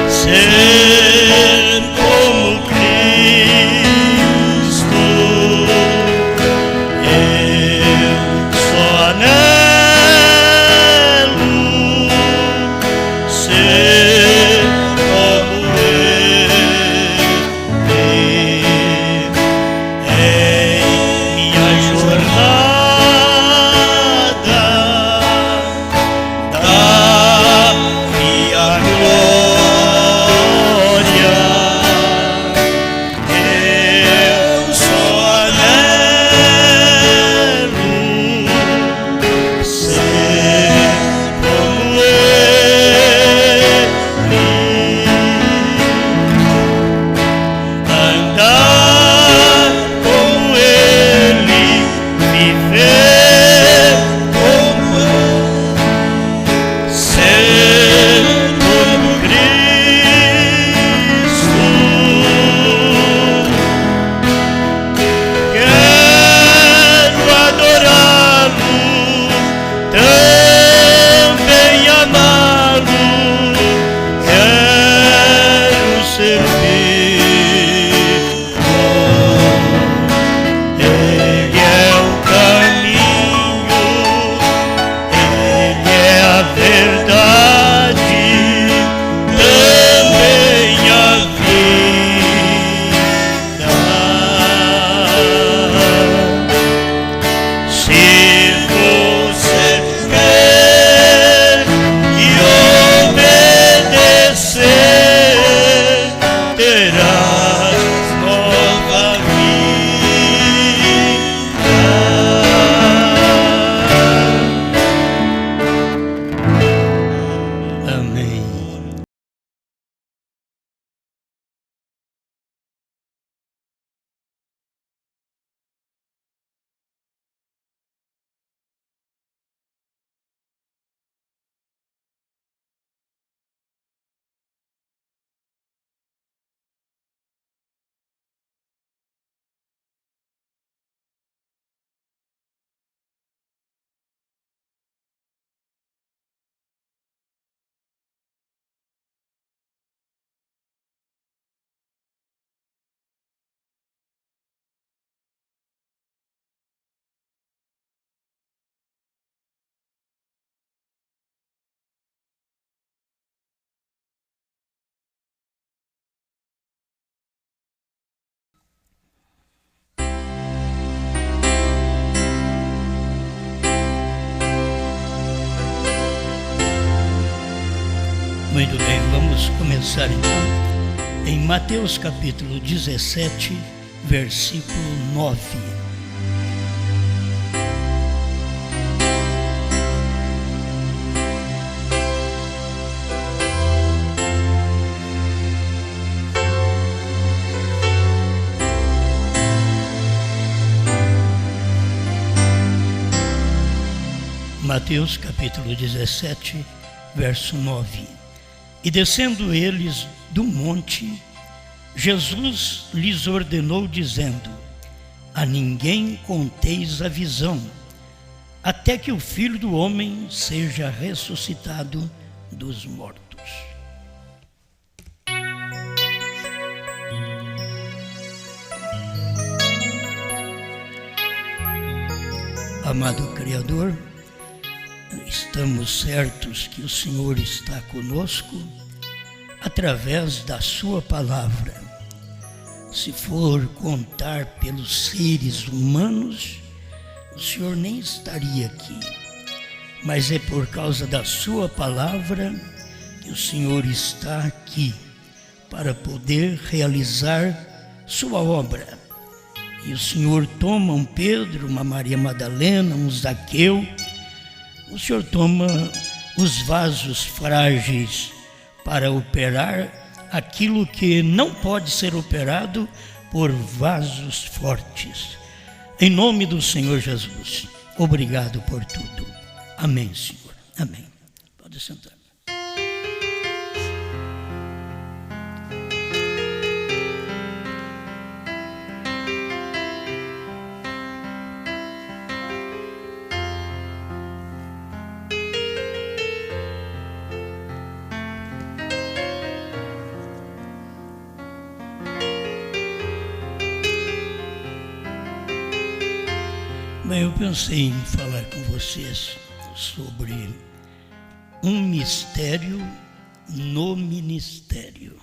Ser como Cristo, eu só anelo ser como Ele em minha jornada da minha glória. Eu só anelo ser como Ele, andar como Ele, viver como Ele, ser como Cristo. Quero adorá-lo, também amá-lo, quero servi-lo. Ele é o caminho, Ele é a verdade, também a vida. Se você quer e obedecer, terás nova vida. Amém. Muito bem, vamos começar então em Mateus capítulo 17, versículo 9. Mateus capítulo 17, verso 9. E descendo eles do monte, Jesus lhes ordenou, dizendo: a ninguém conteis a visão, até que o Filho do Homem seja ressuscitado dos mortos. Amado Criador, estamos certos que o Senhor está conosco através da sua palavra. Se for contar pelos seres humanos, o Senhor nem estaria aqui. Mas é por causa da sua palavra que o Senhor está aqui para poder realizar sua obra. E o Senhor toma um Pedro, uma Maria Madalena, um Zaqueu. O Senhor toma os vasos frágeis para operar aquilo que não pode ser operado por vasos fortes. Em nome do Senhor Jesus, obrigado por tudo. Amém, Senhor. Amém. Pode sentar. Bem, eu pensei em falar com vocês sobre um mistério no ministério.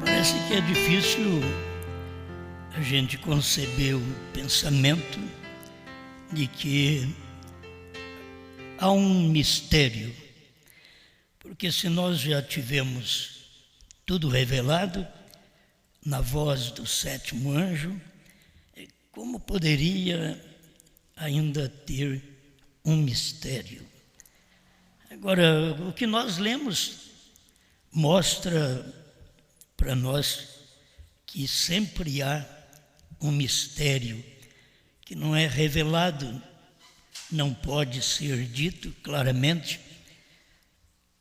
Parece que é difícil a gente conceber o pensamento de que há um mistério, porque se nós já tivemos tudo revelado na voz do sétimo anjo, como poderia ainda ter um mistério? Agora, o que nós lemos mostra para nós que sempre há um mistério que não é revelado, não pode ser dito claramente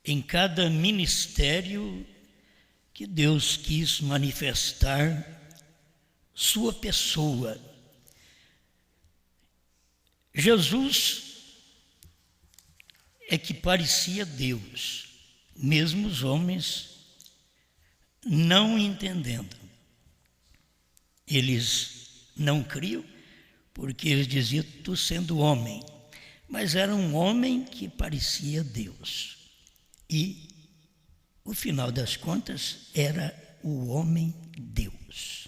em cada ministério que Deus quis manifestar sua pessoa. Jesus é que parecia Deus, mesmo os homens não entendendo. Eles não criam, porque eles diziam, tu sendo homem. Mas era um homem que parecia Deus. E, o final das contas, era o homem Deus.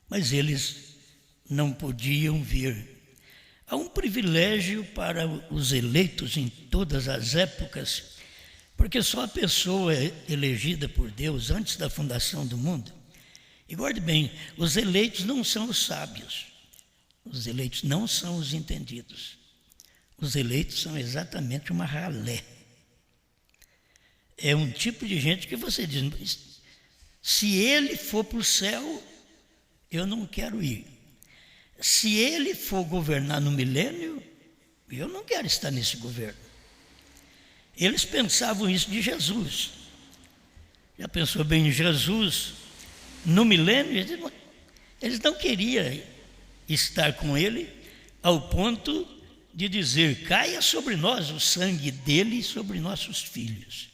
Mas eles não podiam ver. Há um privilégio para os eleitos em todas as épocas, porque só a pessoa elegida por Deus antes da fundação do mundo. E guarde bem, os eleitos não são os sábios. Os eleitos não são os entendidos. Os eleitos são exatamente uma ralé. É um tipo de gente que você diz, se ele for para o céu, eu não quero ir. Se ele for governar no milênio, eu não quero estar nesse governo. Eles pensavam isso de Jesus. Já pensou bem em Jesus no milênio? Eles não queriam estar com ele ao ponto de dizer, caia sobre nós o sangue dele e sobre nossos filhos.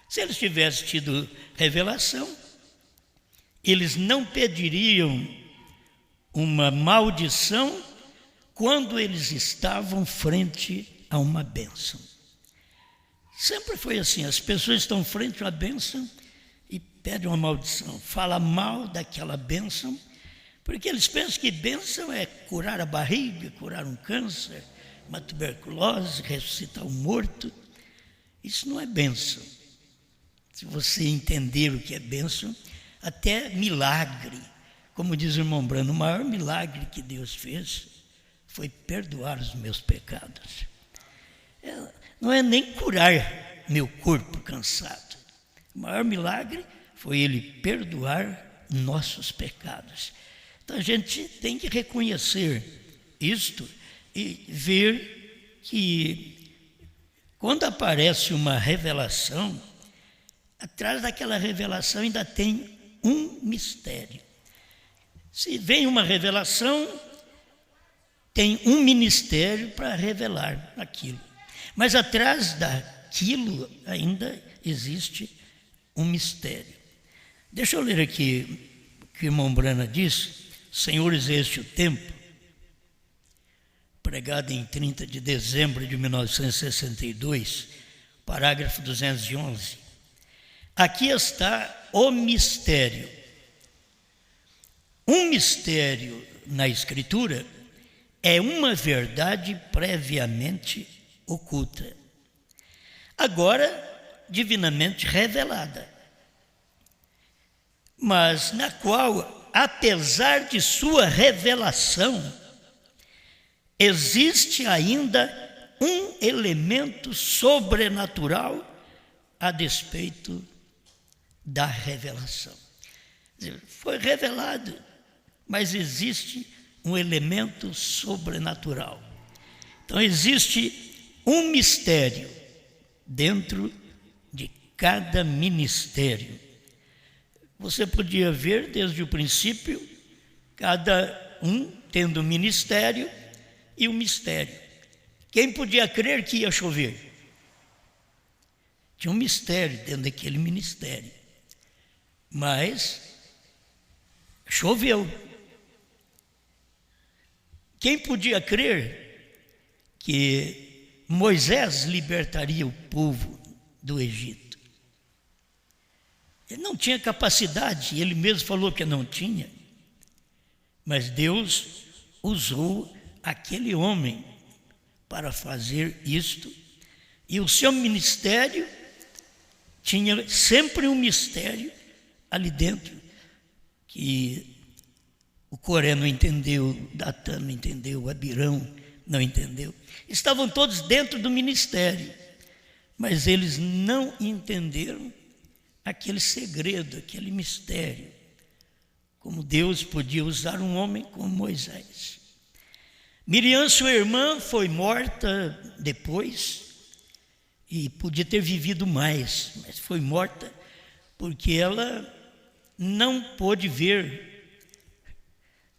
Se eles tivessem tido revelação, eles não pediriam uma maldição quando eles estavam frente a uma bênção. Sempre foi assim, as pessoas estão frente a uma bênção e pedem uma maldição, falam mal daquela bênção, porque eles pensam que bênção é curar a barriga, curar um câncer, uma tuberculose, ressuscitar um morto. Isso não é bênção. Se você entender o que é bênção, até milagre. Como diz o irmão Brando, o maior milagre que Deus fez foi perdoar os meus pecados. Não é nem curar meu corpo cansado. O maior milagre foi Ele perdoar nossos pecados. Então a gente tem que reconhecer isto e ver que quando aparece uma revelação, atrás daquela revelação ainda tem um mistério. Se vem uma revelação, tem um ministério para revelar aquilo. Mas atrás daquilo ainda existe um mistério. Deixa eu ler aqui o que o irmão Brana diz. Senhores, este é o tempo, pregado em 30 de dezembro de 1962, parágrafo 211. Aqui está o mistério. Um mistério na Escritura é uma verdade previamente oculta, agora divinamente revelada, mas na qual, apesar de sua revelação, existe ainda um elemento sobrenatural a despeito da revelação. Foi revelado, mas existe um elemento sobrenatural. Então existe um mistério dentro de cada ministério. Você podia ver desde o princípio, cada um tendo um ministério, e o mistério. Quem podia crer que ia chover? Tinha um mistério dentro daquele ministério. Mas choveu. Quem podia crer que Moisés libertaria o povo do Egito? Ele não tinha capacidade, ele mesmo falou que não tinha. Mas Deus usou aquele homem para fazer isto. E o seu ministério tinha sempre um mistério ali dentro, que o Coré não entendeu, Datã não entendeu, Abirão não entendeu. Estavam todos dentro do ministério, mas eles não entenderam aquele segredo, aquele mistério, como Deus podia usar um homem como Moisés. Miriam, sua irmã, foi morta depois e podia ter vivido mais, mas foi morta porque ela não pôde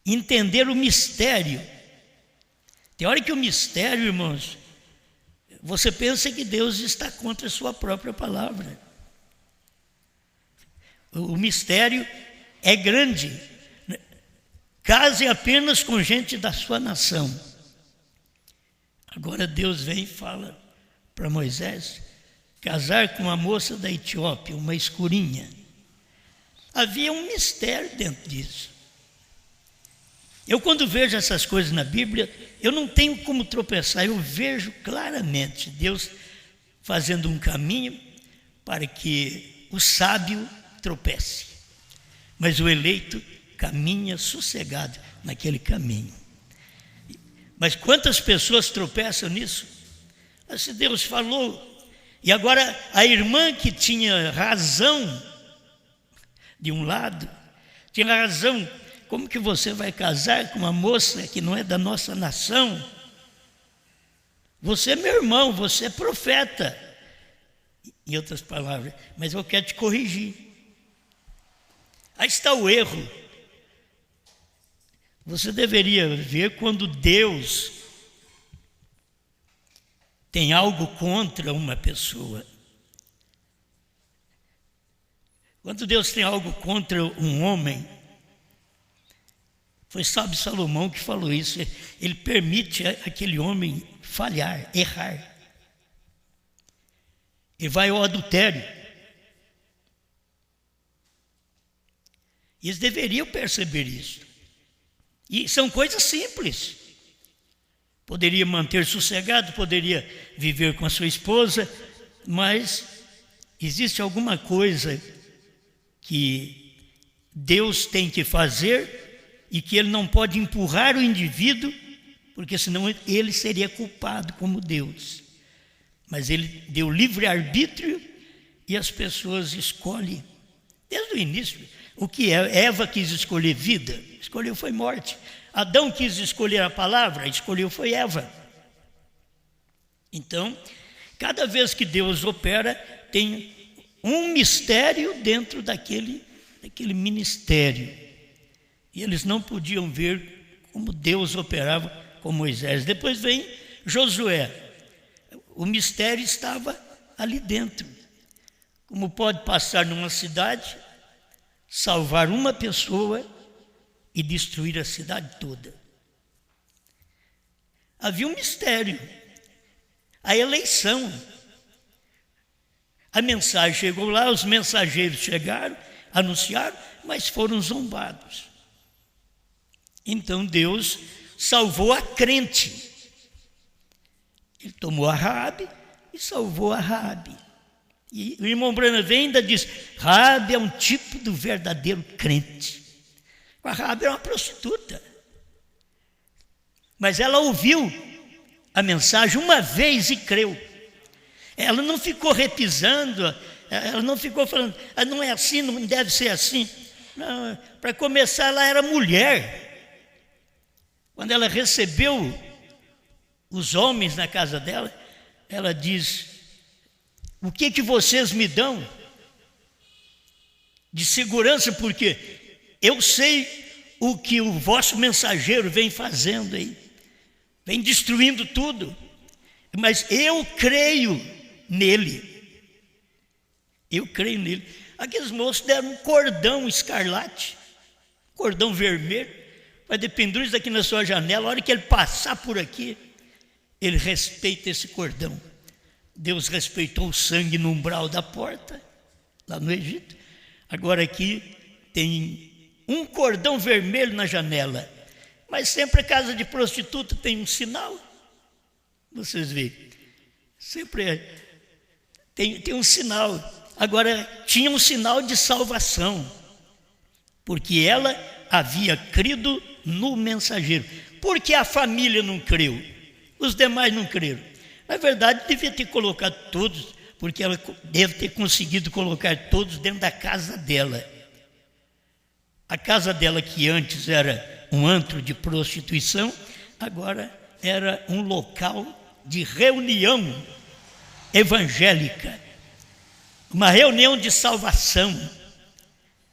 entender o mistério. Tem hora que o mistério, irmãos, você pensa que Deus está contra a sua própria palavra. O mistério é grande. Case apenas com gente da sua nação. Agora Deus vem e fala para Moisés casar com uma moça da Etiópia, uma escurinha. Havia um mistério dentro disso. Eu, quando vejo essas coisas na Bíblia, eu não tenho como tropeçar. Eu vejo claramente Deus fazendo um caminho para que o sábio tropece, mas o eleito caminha sossegado naquele caminho. Mas quantas pessoas tropeçam nisso? Mas se Deus falou, e agora a irmã que tinha razão de um lado, tinha razão, como que você vai casar com uma moça que não é da nossa nação? Você é meu irmão, você é profeta. Em outras palavras, mas eu quero te corrigir. Aí está o erro. Você deveria ver quando Deus tem algo contra uma pessoa. Quando Deus tem algo contra um homem, foi sábio Salomão que falou isso. Ele permite aquele homem falhar, errar. E vai ao adultério. Eles deveriam perceber isso. E são coisas simples. Poderia manter sossegado, poderia viver com a sua esposa, mas existe alguma coisa que Deus tem que fazer e que Ele não pode empurrar o indivíduo, porque senão ele seria culpado como Deus. Mas Ele deu livre-arbítrio e as pessoas escolhem. Desde o início, o que é? Eva quis escolher vida, escolheu foi morte. Adão quis escolher a palavra, escolheu foi Eva. Então, cada vez que Deus opera, tem um mistério dentro daquele ministério. E eles não podiam ver como Deus operava com Moisés. Depois vem Josué. O mistério estava ali dentro. Como pode passar numa cidade, salvar uma pessoa e destruir a cidade toda? Havia um mistério. A eleição. A mensagem chegou lá, os mensageiros chegaram, anunciaram, mas foram zombados. Então Deus salvou a crente. Ele tomou a Raabe e salvou a Raabe. E o irmão Branham vem e ainda diz: Raabe é um tipo do verdadeiro crente. A Raabe era uma prostituta. Mas ela ouviu a mensagem uma vez e creu. Ela não ficou repisando, ela não ficou falando, não é assim, não deve ser assim. Não, para começar, ela era mulher. Quando ela recebeu os homens na casa dela, ela diz: o que vocês me dão de segurança? Porque eu sei o que o vosso mensageiro vem fazendo aí. vem destruindo tudo, mas eu creio nele. Eu creio nele. Aqueles moços deram um cordão escarlate, cordão vermelho, vai de pendurez aqui na sua janela. A hora que ele passar por aqui, ele respeita esse cordão. Deus respeitou o sangue no umbral da porta, lá no Egito. Agora aqui tem um cordão vermelho na janela. Mas sempre a casa de prostituta tem um sinal. Vocês veem. Sempre tem um sinal. Agora, tinha um sinal de salvação, porque ela havia crido no mensageiro. Porque a família não creu, os demais não creram. Na verdade, devia ter colocado todos, porque ela deve ter conseguido colocar todos dentro da casa dela. A casa dela, que antes era um antro de prostituição, agora era um local de reunião evangélica. Uma reunião de salvação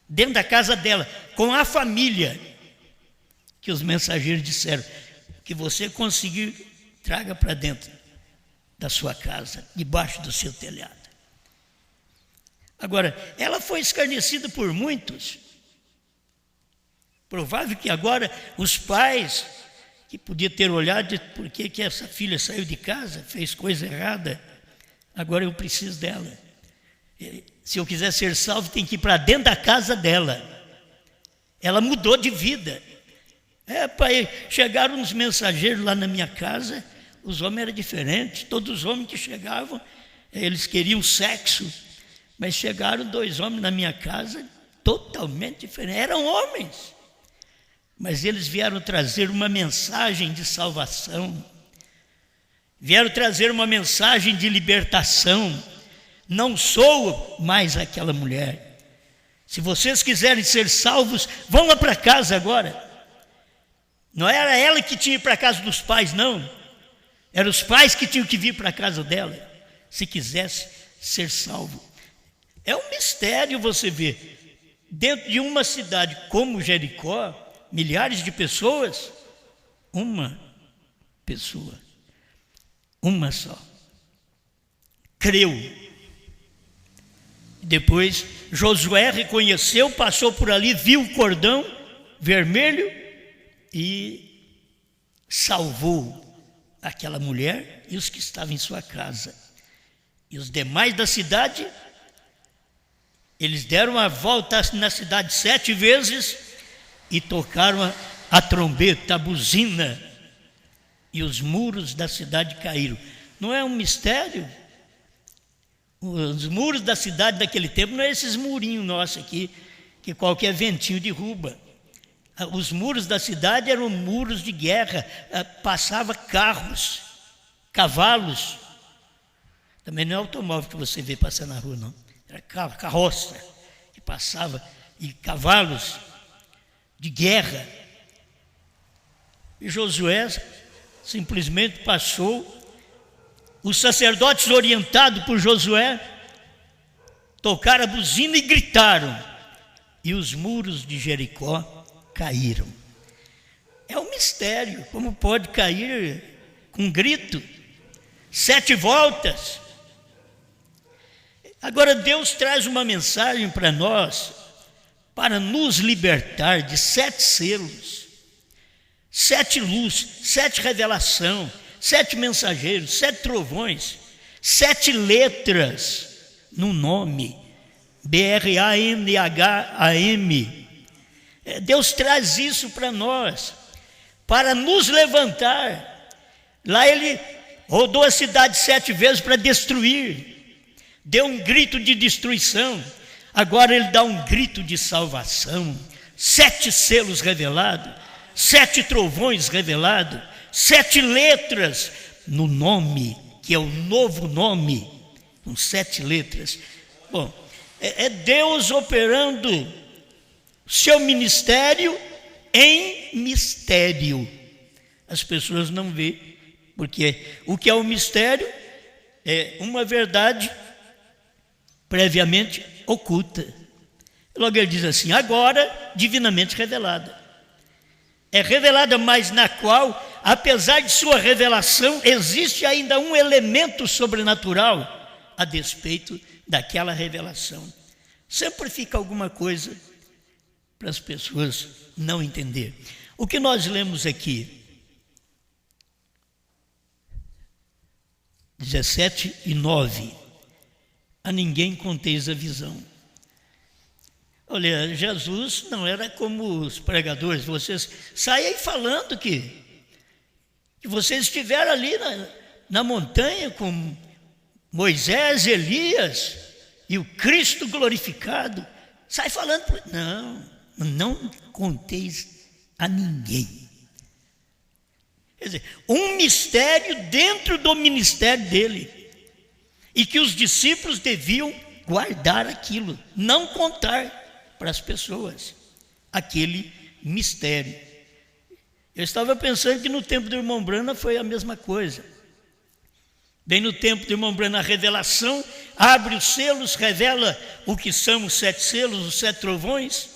dentro da casa dela, com a família, que os mensageiros disseram: que você conseguir, traga para dentro da sua casa, debaixo do seu telhado. Agora, ela foi escarnecida por muitos. Provável que agora os pais, que podiam ter olhado, por que essa filha saiu de casa, fez coisa errada, agora eu preciso dela. Se eu quiser ser salvo, tem que ir para dentro da casa dela. Ela mudou de vida. Pai, chegaram uns mensageiros lá na minha casa, os homens eram diferentes. Todos os homens que chegavam, eles queriam sexo, mas chegaram 2 homens na minha casa totalmente diferentes. Eram homens, mas eles vieram trazer uma mensagem de salvação, vieram trazer uma mensagem de libertação. Não sou mais aquela mulher. Se vocês quiserem ser salvos, vão lá para casa agora. Não era ela que tinha que ir para a casa dos pais, não. Eram os pais que tinham que vir para a casa dela, se quisesse ser salvo. É um mistério você ver, dentro de uma cidade como Jericó, milhares de pessoas, uma pessoa, uma só, creu. Depois Josué reconheceu, passou por ali, viu o cordão vermelho e salvou aquela mulher e os que estavam em sua casa. E os demais da cidade, eles deram a volta na cidade 7 vezes e tocaram a trombeta, a buzina, e os muros da cidade caíram. Não é um mistério? Os muros da cidade daquele tempo não é esses murinhos nossos aqui, que qualquer ventinho derruba. Os muros da cidade eram muros de guerra, passava carros, cavalos. Também não é automóvel que você vê passar na rua, não. Era carroça que passava, e cavalos de guerra. E Josué simplesmente passou. Os sacerdotes, orientados por Josué, tocaram a buzina e gritaram, e os muros de Jericó caíram. É um mistério, como pode cair com um grito? 7 voltas. Agora Deus traz uma mensagem para nós, para nos libertar de 7 selos, 7 luzes, 7 revelação, 7 mensageiros, 7 trovões, 7 letras no nome, BRANHAM. Deus traz isso para nós, para nos levantar. Lá ele rodou a cidade 7 vezes para destruir, deu um grito de destruição. Agora ele dá um grito de salvação. 7 selos revelados, 7 trovões revelados, 7 letras no nome, que é o novo nome, com 7 letras. Bom, é Deus operando seu ministério em mistério. As pessoas não veem, porque o que é o mistério é uma verdade previamente oculta. Logo ele diz assim: agora divinamente revelada. É revelada, mas na qual apesar de sua revelação, existe ainda um elemento sobrenatural a despeito daquela revelação. Sempre fica alguma coisa para as pessoas não entender. O que nós lemos aqui, 17:9, a ninguém conteis a visão. Olha, Jesus não era como os pregadores, vocês saem aí falando que vocês estiveram ali na montanha com Moisés, Elias e o Cristo glorificado. Sai falando, não conteis a ninguém. Quer dizer, um mistério dentro do ministério dele, e que os discípulos deviam guardar aquilo, não contar para as pessoas aquele mistério. Eu estava pensando que no tempo do irmão Brana foi a mesma coisa. Bem no tempo do irmão Brana, a revelação abre os selos, revela o que são os 7 selos, os 7 trovões,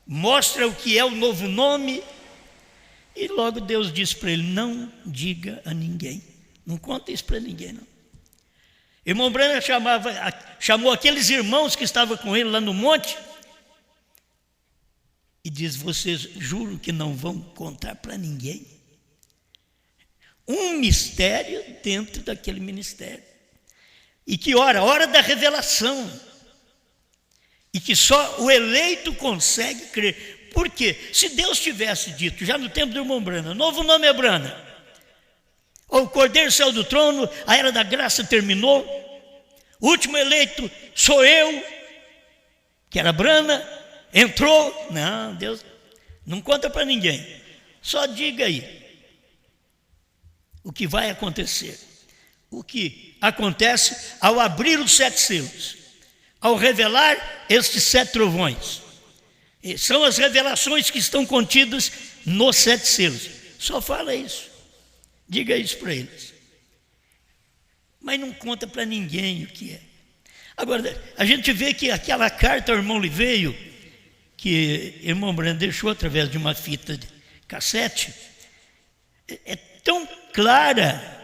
mostra o que é o novo nome, e logo Deus diz para ele: não diga a ninguém, não conta isso para ninguém, não. Irmão Brana chamou aqueles irmãos que estavam com ele lá no monte e diz: vocês juram que não vão contar para ninguém? Um mistério dentro daquele ministério. E que hora da revelação. E que só o eleito consegue crer. Por quê? Se Deus tivesse dito, já no tempo do irmão Brana, novo nome é Brana, ou o Cordeiro saiu do trono, a era da graça terminou, o último eleito sou eu, que era Brana, entrou. Não, Deus não conta para ninguém, só diga aí o que vai acontecer. O que acontece ao abrir os 7 selos, ao revelar estes 7 trovões. E são as revelações que estão contidas nos 7 selos. Só fala isso, diga isso para eles, mas não conta para ninguém o que é. Agora, a gente vê que aquela carta ao irmão Liveio, que o irmão Brando deixou através de uma fita de cassete, é tão clara,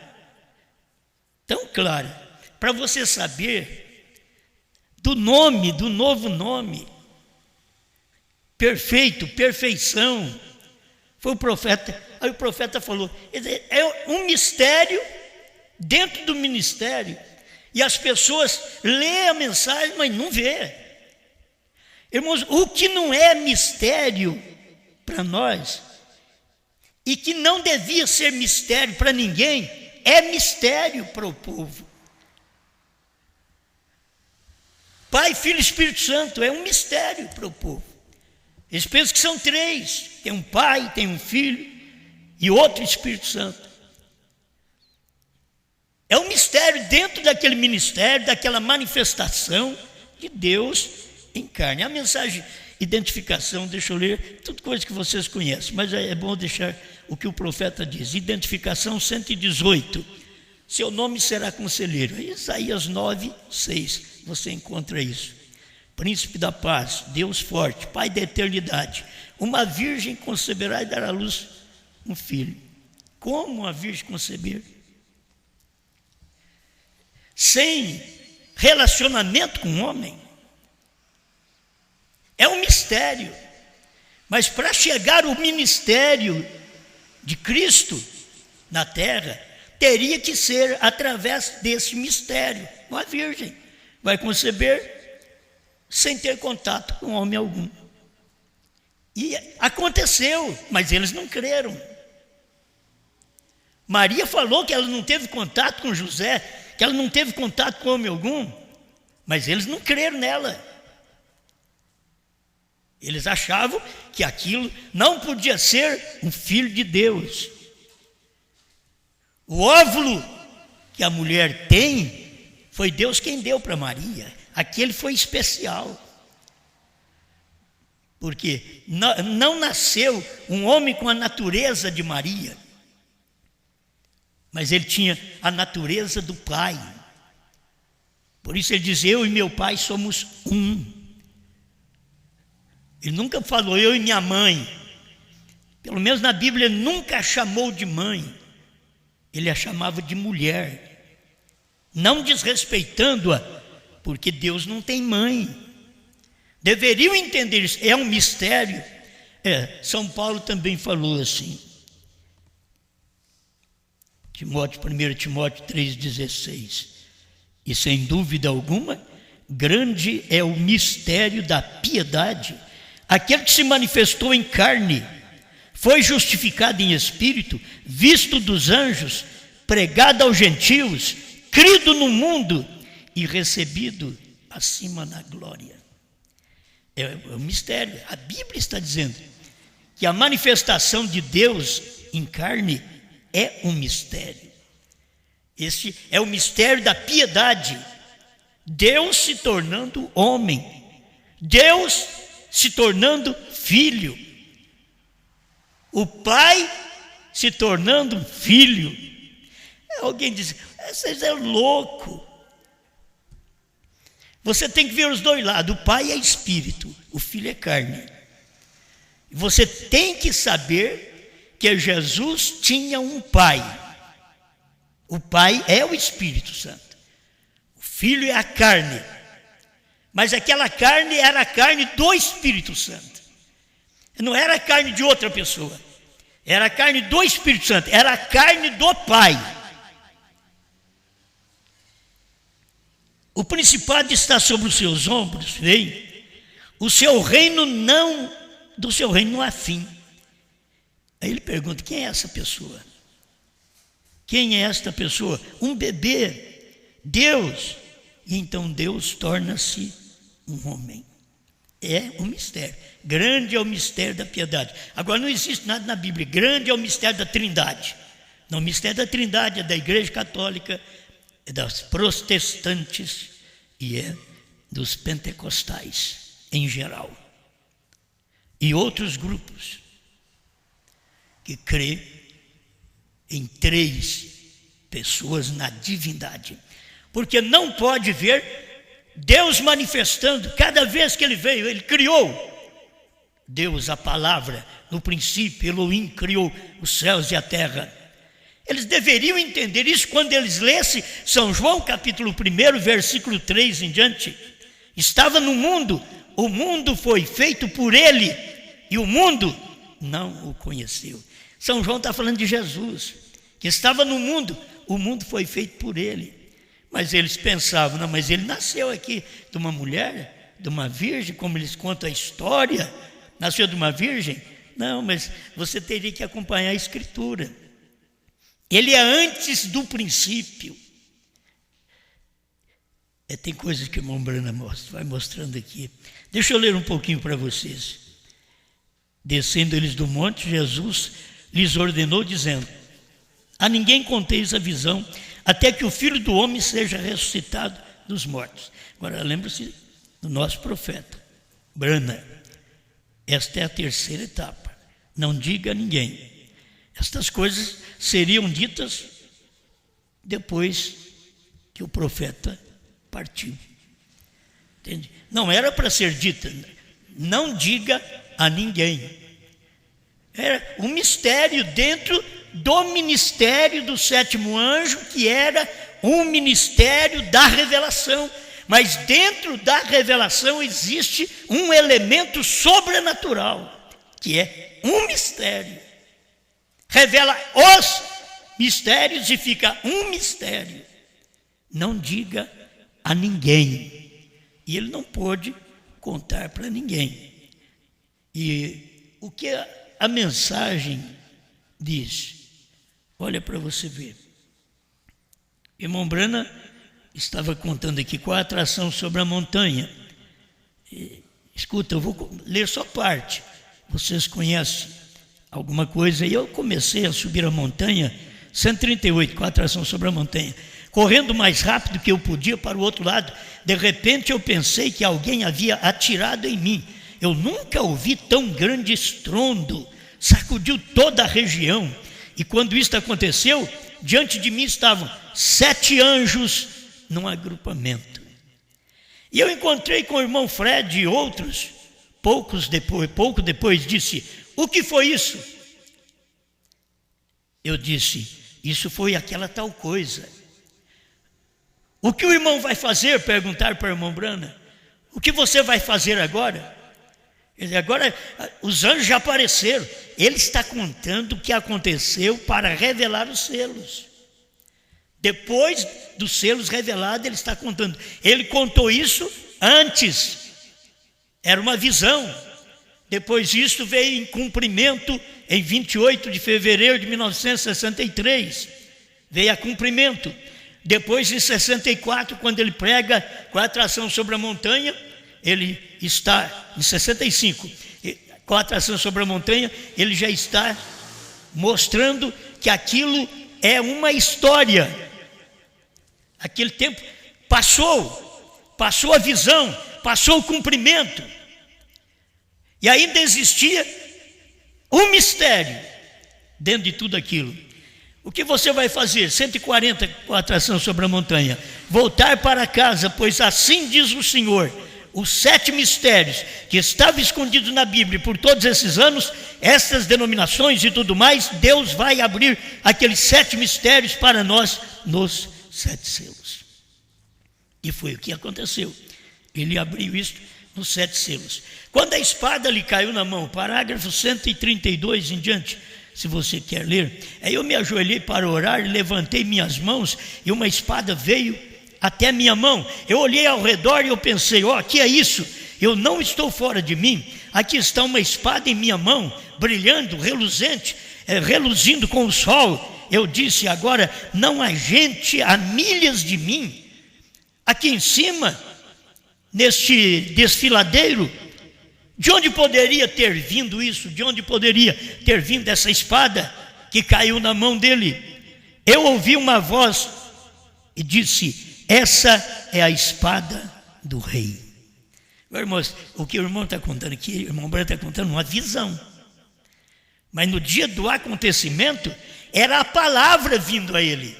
para você saber do nome, do novo nome, perfeito, perfeição. Foi o profeta, aí o profeta falou, é um mistério dentro do ministério, e as pessoas lêem a mensagem, mas não vê. Irmãos, o que não é mistério para nós, e que não devia ser mistério para ninguém, é mistério para o povo. Pai, Filho e Espírito Santo é um mistério para o povo. Eles pensam que são 3, tem um Pai, tem um Filho e outro Espírito Santo. É um mistério dentro daquele ministério, daquela manifestação de Deus em carne. A mensagem identificação, deixa eu ler, tudo coisa que vocês conhecem, mas é bom deixar o que o profeta diz. Identificação 118, seu nome será conselheiro. Isaías 9:6, você encontra isso. Príncipe da paz, Deus forte, Pai da eternidade, uma virgem conceberá e dará à luz um filho. Como uma virgem conceber? Sem relacionamento com o homem? É um mistério. Mas para chegar o ministério de Cristo na terra, teria que ser através desse mistério. Uma virgem vai conceber sem ter contato com homem algum. E aconteceu, mas eles não creram. Maria falou que ela não teve contato com José, que ela não teve contato com homem algum, mas eles não creram nela. Eles achavam que aquilo não podia ser um filho de Deus. O óvulo que a mulher tem, foi Deus quem deu para Maria. Aquele foi especial. Porque não nasceu um homem com a natureza de Maria, mas ele tinha a natureza do Pai. Por isso ele diz, eu e meu Pai somos um. Ele nunca falou eu e minha mãe. Pelo menos na Bíblia ele nunca a chamou de mãe, ele a chamava de mulher, não desrespeitando-a, porque Deus não tem mãe. Deveriam entender isso, é um mistério. São Paulo também falou assim, 1 Timóteo 3,16, e sem dúvida alguma, grande é o mistério da piedade. Aquele que se manifestou em carne, foi justificado em espírito, visto dos anjos, pregado aos gentios, crido no mundo e recebido acima na glória. É um mistério. A Bíblia está dizendo que a manifestação de Deus em carne é um mistério. Este é o mistério da piedade. Deus se tornando homem, Deus se tornando filho, o Pai se tornando filho. Alguém diz, vocês é louco. Você tem que ver os dois lados. O Pai é espírito, o Filho é carne. Você tem que saber que Jesus tinha um Pai. O Pai é o Espírito Santo. O Filho é a carne. Mas aquela carne era a carne do Espírito Santo. Não era a carne de outra pessoa. Era a carne do Espírito Santo. Era a carne do Pai. O principado está sobre os seus ombros, vem. O seu reino não, do seu reino não há fim. Aí ele pergunta, quem é essa pessoa? Quem é esta pessoa? Um bebê, Deus. E então Deus torna-se um homem. É um mistério. Grande é o mistério da piedade. Agora não existe nada na Bíblia. Grande é o mistério da Trindade. Não, o mistério da Trindade é da Igreja Católica, é das protestantes e é dos pentecostais em geral. E outros grupos que crê em 3 pessoas na divindade. Porque não pode ver Deus manifestando. Cada vez que ele veio, ele criou. Deus, a palavra, no princípio, Elohim criou os céus e a terra. Eles deveriam entender isso quando eles lessem São João capítulo 1, versículo 3 em diante. Estava no mundo, o mundo foi feito por ele, e o mundo não o conheceu. São João está falando de Jesus, que estava no mundo, o mundo foi feito por ele. Mas eles pensavam, não, mas ele nasceu aqui de uma mulher, de uma virgem, como eles contam a história, nasceu de uma virgem? Não, mas você teria que acompanhar a Escritura. Ele é antes do princípio. Tem coisas que o irmão Brana vai mostrando aqui. Deixa eu ler um pouquinho para vocês. Descendo eles do monte, Jesus lhes ordenou, dizendo: a ninguém conteis a visão, até que o Filho do Homem seja ressuscitado dos mortos. Agora, lembre-se do nosso profeta, Brana. Esta é a terceira etapa. Não diga a ninguém. Estas coisas seriam ditas depois que o profeta partiu. Entende? Não era para ser dita. Não diga a ninguém. Era um mistério dentro do ministério do 7º anjo, que era um ministério da revelação. Mas dentro da revelação existe um elemento sobrenatural, que é um mistério. Revela os mistérios e fica um mistério. Não diga a ninguém. E ele não pôde contar para ninguém. E o que a mensagem diz? Olha para você ver. Irmão Brana estava contando aqui qual a atração sobre a montanha. Escuta, eu vou ler só parte. Vocês conhecem alguma coisa? E eu comecei a subir a montanha, 138, com a atração sobre a montanha. Correndo mais rápido que eu podia para o outro lado, de repente eu pensei que alguém havia atirado em mim. Eu nunca ouvi tão grande estrondo, sacudiu toda a região. E quando isso aconteceu, diante de mim estavam 7 anjos num agrupamento. E eu encontrei com o irmão Fred e outros, pouco depois disse: o que foi isso? Eu disse: isso foi aquela tal coisa. O que o irmão vai fazer? Perguntaram para o irmão Brana. O que você vai fazer agora? Agora os anjos já apareceram. Ele está contando o que aconteceu para revelar os selos. Depois dos selos revelados, ele está contando. Ele contou isso antes. Era uma visão. Depois disso veio em cumprimento em 28 de fevereiro de 1963. Veio a cumprimento. Depois, em 64, quando ele prega com a atração sobre a montanha, ele está, em 65, com a atração sobre a montanha, ele já está mostrando que aquilo é uma história. Aquele tempo passou a visão, passou o cumprimento. E ainda existia um mistério dentro de tudo aquilo. O que você vai fazer? 140 com a atração sobre a montanha. Voltar para casa, pois assim diz o Senhor. Os 7 mistérios que estavam escondidos na Bíblia por todos esses anos, essas denominações e tudo mais, Deus vai abrir aqueles 7 mistérios para nós nos 7 selos. E foi o que aconteceu. Ele abriu isso nos 7 selos. Quando a espada lhe caiu na mão, parágrafo 132 em diante, se você quer ler, aí eu me ajoelhei para orar, levantei minhas mãos e uma espada veio até minha mão. Eu olhei ao redor e eu pensei: ó, que é isso? Eu não estou fora de mim. Aqui está uma espada em minha mão, brilhando, reluzente, reluzindo com o sol. Eu disse: agora não há gente a milhas de mim. Aqui em cima, neste desfiladeiro, de onde poderia ter vindo isso? De onde poderia ter vindo essa espada que caiu na mão dele? Eu ouvi uma voz e disse: essa é a espada do rei. Meu irmão, o que o irmão está contando aqui, o irmão Branco está contando uma visão. Mas no dia do acontecimento, era a palavra vindo a ele.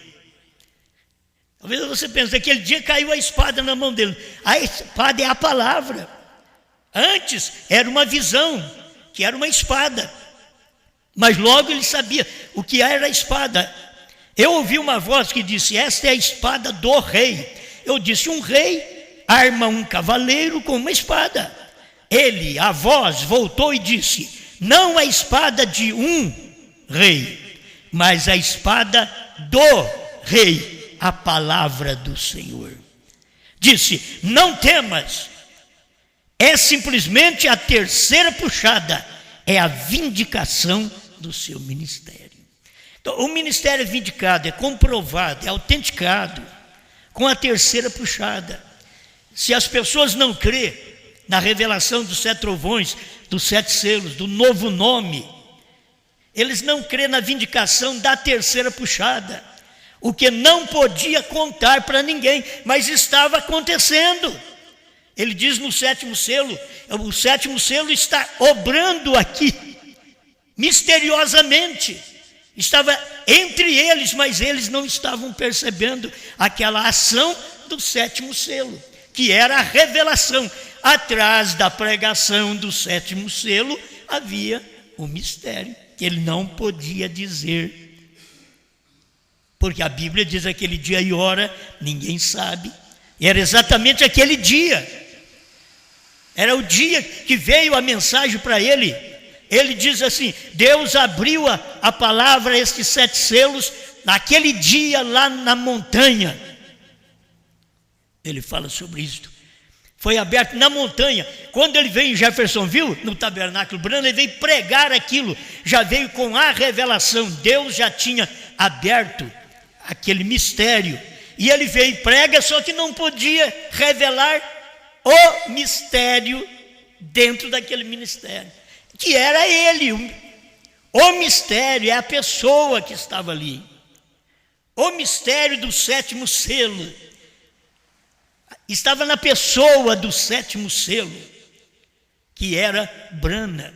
Talvez você pense, aquele dia caiu a espada na mão dele. A espada é a palavra. Antes era uma visão, que era uma espada. Mas logo ele sabia o que era a espada. Eu ouvi uma voz que disse: esta é a espada do rei. Eu disse: um rei arma um cavaleiro com uma espada. A voz voltou e disse: não a espada de um rei, mas a espada do rei, a palavra do Senhor. Disse: não temas. É simplesmente a terceira puxada, é a vindicação do seu ministério. Então, o ministério é vindicado, é comprovado, é autenticado com a terceira puxada. Se as pessoas não crêem na revelação dos 7 trovões, dos 7 selos, do novo nome, eles não crêem na vindicação da terceira puxada, o que não podia contar para ninguém, mas estava acontecendo. Ele diz no 7º selo, o 7º selo está obrando aqui, misteriosamente. Estava entre eles, mas eles não estavam percebendo aquela ação do 7º selo, que era a revelação. Atrás da pregação do 7º selo havia o mistério, que ele não podia dizer. Porque a Bíblia diz: aquele dia e hora, ninguém sabe. E era exatamente aquele dia. Era o dia que veio a mensagem para ele. Ele diz assim: Deus abriu a palavra, estes 7 selos, naquele dia lá na montanha. Ele fala sobre isso. Foi aberto na montanha. Quando ele veio em Jeffersonville, no tabernáculo Branham, ele veio pregar aquilo. Já veio com a revelação. Deus já tinha aberto aquele mistério. E ele veio e prega, só que não podia revelar o mistério dentro daquele ministério, que era ele. O mistério é a pessoa que estava ali. O mistério do 7º selo estava na pessoa do 7º selo, que era Branham.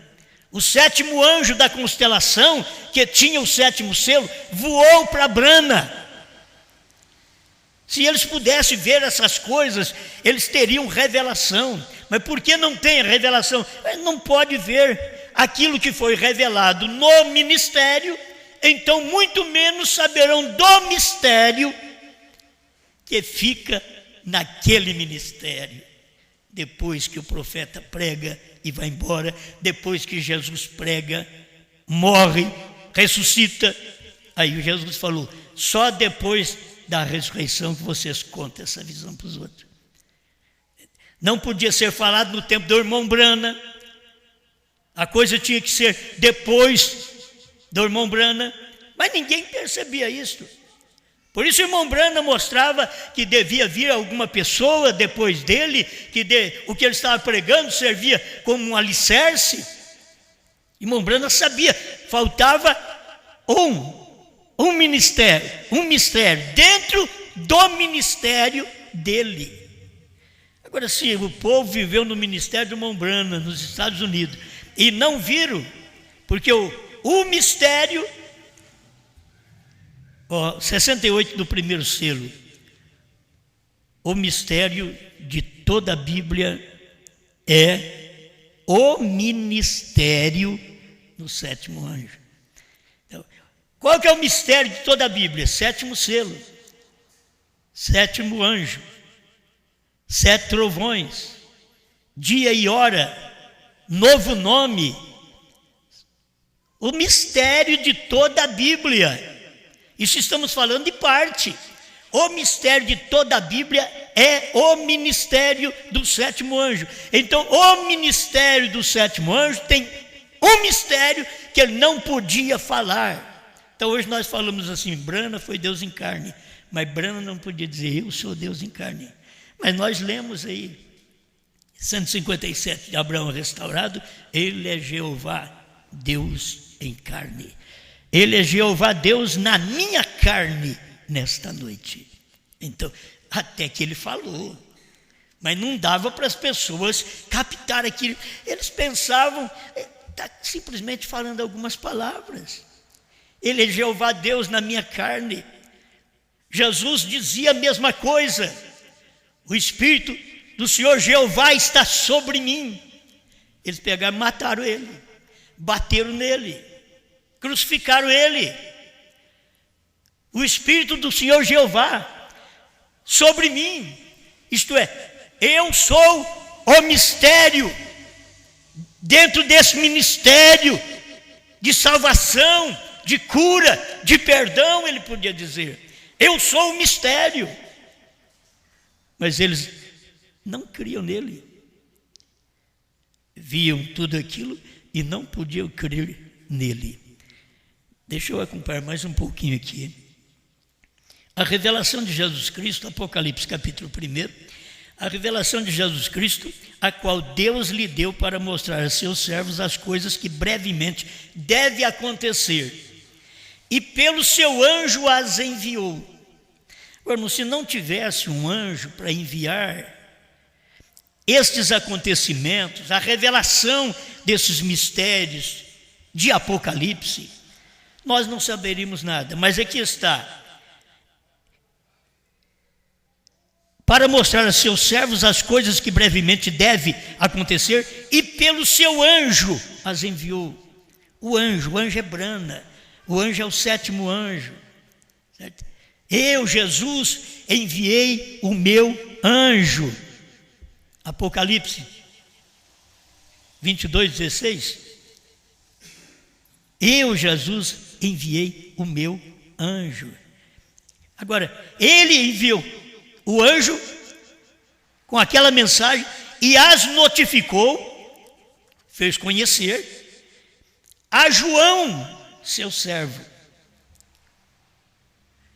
O 7º anjo da constelação, que tinha o 7º selo, voou para Branham. Se eles pudessem ver essas coisas, eles teriam revelação. Mas por que não tem revelação? Não pode ver aquilo que foi revelado no ministério, então muito menos saberão do mistério que fica naquele ministério. Depois que o profeta prega e vai embora, depois que Jesus prega, morre, ressuscita, aí Jesus falou, só depois da ressurreição que vocês contam essa visão para os outros. Não podia ser falado no tempo do irmão Brana, a coisa tinha que ser depois do irmão Brana, mas ninguém percebia isso. Por isso o irmão Brana mostrava que devia vir alguma pessoa depois dele, o que ele estava pregando servia como um alicerce. Irmão Brana sabia, faltava um mistério dentro do ministério dele. Agora, se o povo viveu no ministério do irmão Brana nos Estados Unidos e não viram, porque o mistério, 68 do primeiro selo, o mistério de toda a Bíblia é o ministério do sétimo anjo. Então, qual que é o mistério de toda a Bíblia? Sétimo selo, sétimo anjo, 7 trovões, dia e hora, novo nome, o mistério de toda a Bíblia. Isso estamos falando de parte. O mistério de toda a Bíblia é o ministério do sétimo anjo. Então, o ministério do sétimo anjo tem um mistério que ele não podia falar. Então, hoje nós falamos assim, Brana foi Deus em carne, mas Brana não podia dizer, eu sou Deus em carne. Mas nós lemos aí, 157 de Abraão restaurado, ele é Jeová, Deus em carne. Ele é Jeová Deus na minha carne nesta noite. Então, até que ele falou. Mas não dava para as pessoas captar aquilo. Eles pensavam, está simplesmente falando algumas palavras. Ele é Jeová Deus na minha carne. Jesus dizia a mesma coisa. O Espírito do Senhor Jeová está sobre mim. Eles pegaram e mataram ele. Bateram nele. Crucificaram ele. O Espírito do Senhor Jeová sobre mim. Isto é, eu sou o mistério. Dentro desse ministério de salvação, de cura, de perdão, ele podia dizer. Eu sou o mistério. Mas eles não criam nele. Viam tudo aquilo e não podiam crer nele. Deixa eu acompanhar mais um pouquinho aqui. A revelação de Jesus Cristo, Apocalipse capítulo 1, a revelação de Jesus Cristo, a qual Deus lhe deu para mostrar a seus servos as coisas que brevemente deve acontecer. E pelo seu anjo as enviou. Agora, se não tivesse um anjo para enviar estes acontecimentos, a revelação desses mistérios de Apocalipse, nós não saberíamos nada. Mas aqui está. Para mostrar a seus servos as coisas que brevemente deve acontecer, e pelo seu anjo as enviou. O anjo é Brana, o anjo é o sétimo anjo. Certo? Eu, Jesus, enviei o meu anjo. Apocalipse 22:16. Eu, Jesus, enviei o meu anjo. Agora, ele enviou o anjo com aquela mensagem e as notificou, fez conhecer a João, seu servo.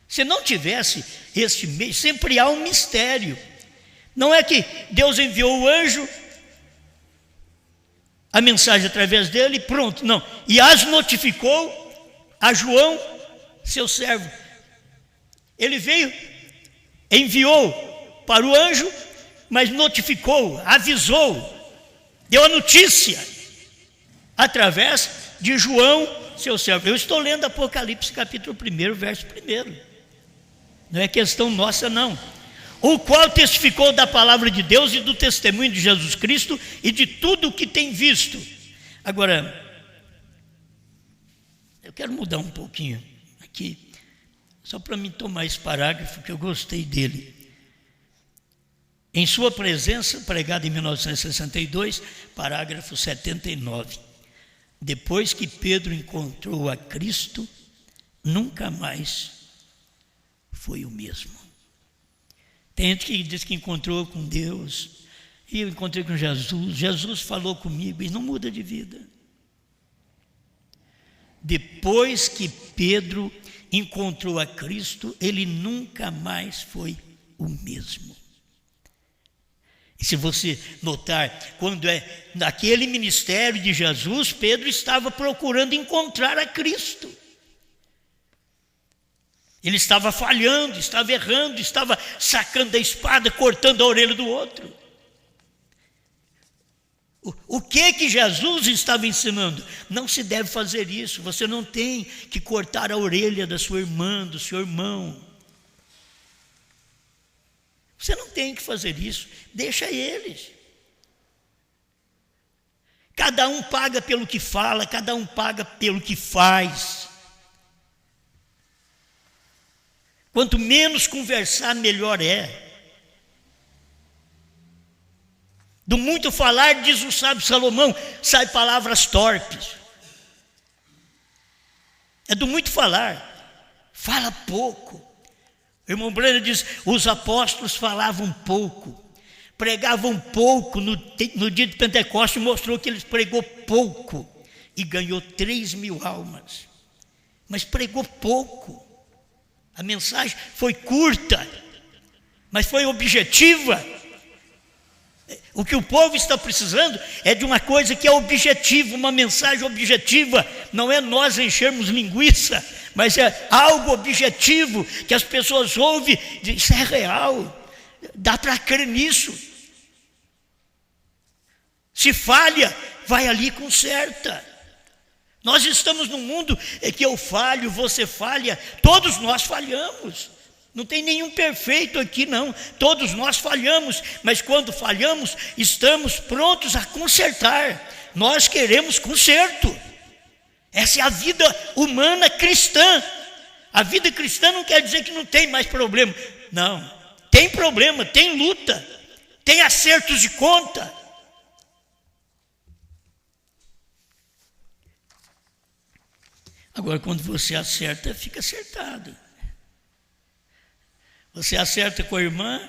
Se não tivesse este meio, sempre há um mistério. Não é que Deus enviou o anjo, a mensagem através dele, pronto, não. E as notificou a João, seu servo. Ele veio, enviou para o anjo, mas notificou, avisou, deu a notícia através de João, seu servo. Eu estou lendo Apocalipse capítulo 1, verso 1. Não é questão nossa, não. O qual testificou da palavra de Deus e do testemunho de Jesus Cristo e de tudo o que tem visto. Agora, quero mudar um pouquinho aqui, só para mim tomar esse parágrafo que eu gostei dele. Em sua presença, pregado em 1962, parágrafo 79. Depois que Pedro encontrou a Cristo, nunca mais foi o mesmo. Tem gente que diz que encontrou com Deus, e eu encontrei com Jesus, Jesus falou comigo, e não muda de vida. Depois que Pedro encontrou a Cristo, ele nunca mais foi o mesmo. E se você notar, quando é naquele ministério de Jesus, Pedro estava procurando encontrar a Cristo. Ele estava falhando, estava errando, estava sacando a espada, cortando a orelha do outro. O que Jesus estava ensinando? Não se deve fazer isso, você não tem que cortar a orelha da sua irmã, do seu irmão. Você não tem que fazer isso, deixa eles. Cada um paga pelo que fala, cada um paga pelo que faz. Quanto menos conversar, melhor é. Do muito falar, diz o sábio Salomão, sai palavras torpes. É do muito falar, fala pouco. O irmão Breno diz, os apóstolos falavam pouco, pregavam pouco. No dia de Pentecostes mostrou que ele pregou pouco e ganhou 3.000 almas, mas pregou pouco. A mensagem foi curta, mas foi objetiva. O que o povo está precisando é de uma coisa que é objetiva, uma mensagem objetiva. Não é nós enchermos linguiça, mas é algo objetivo que as pessoas ouvem, isso é real, dá para crer nisso. Se falha, vai ali e conserta. Nós estamos num mundo em que eu falho, você falha, todos nós falhamos. Não tem nenhum perfeito aqui não, todos nós falhamos, mas quando falhamos, estamos prontos a consertar. Nós queremos conserto. Essa é a vida humana cristã. A vida cristã não quer dizer que não tem mais problema. Não, tem problema, tem luta, tem acertos de conta. Agora, quando você acerta, fica acertado. Você acerta com a irmã,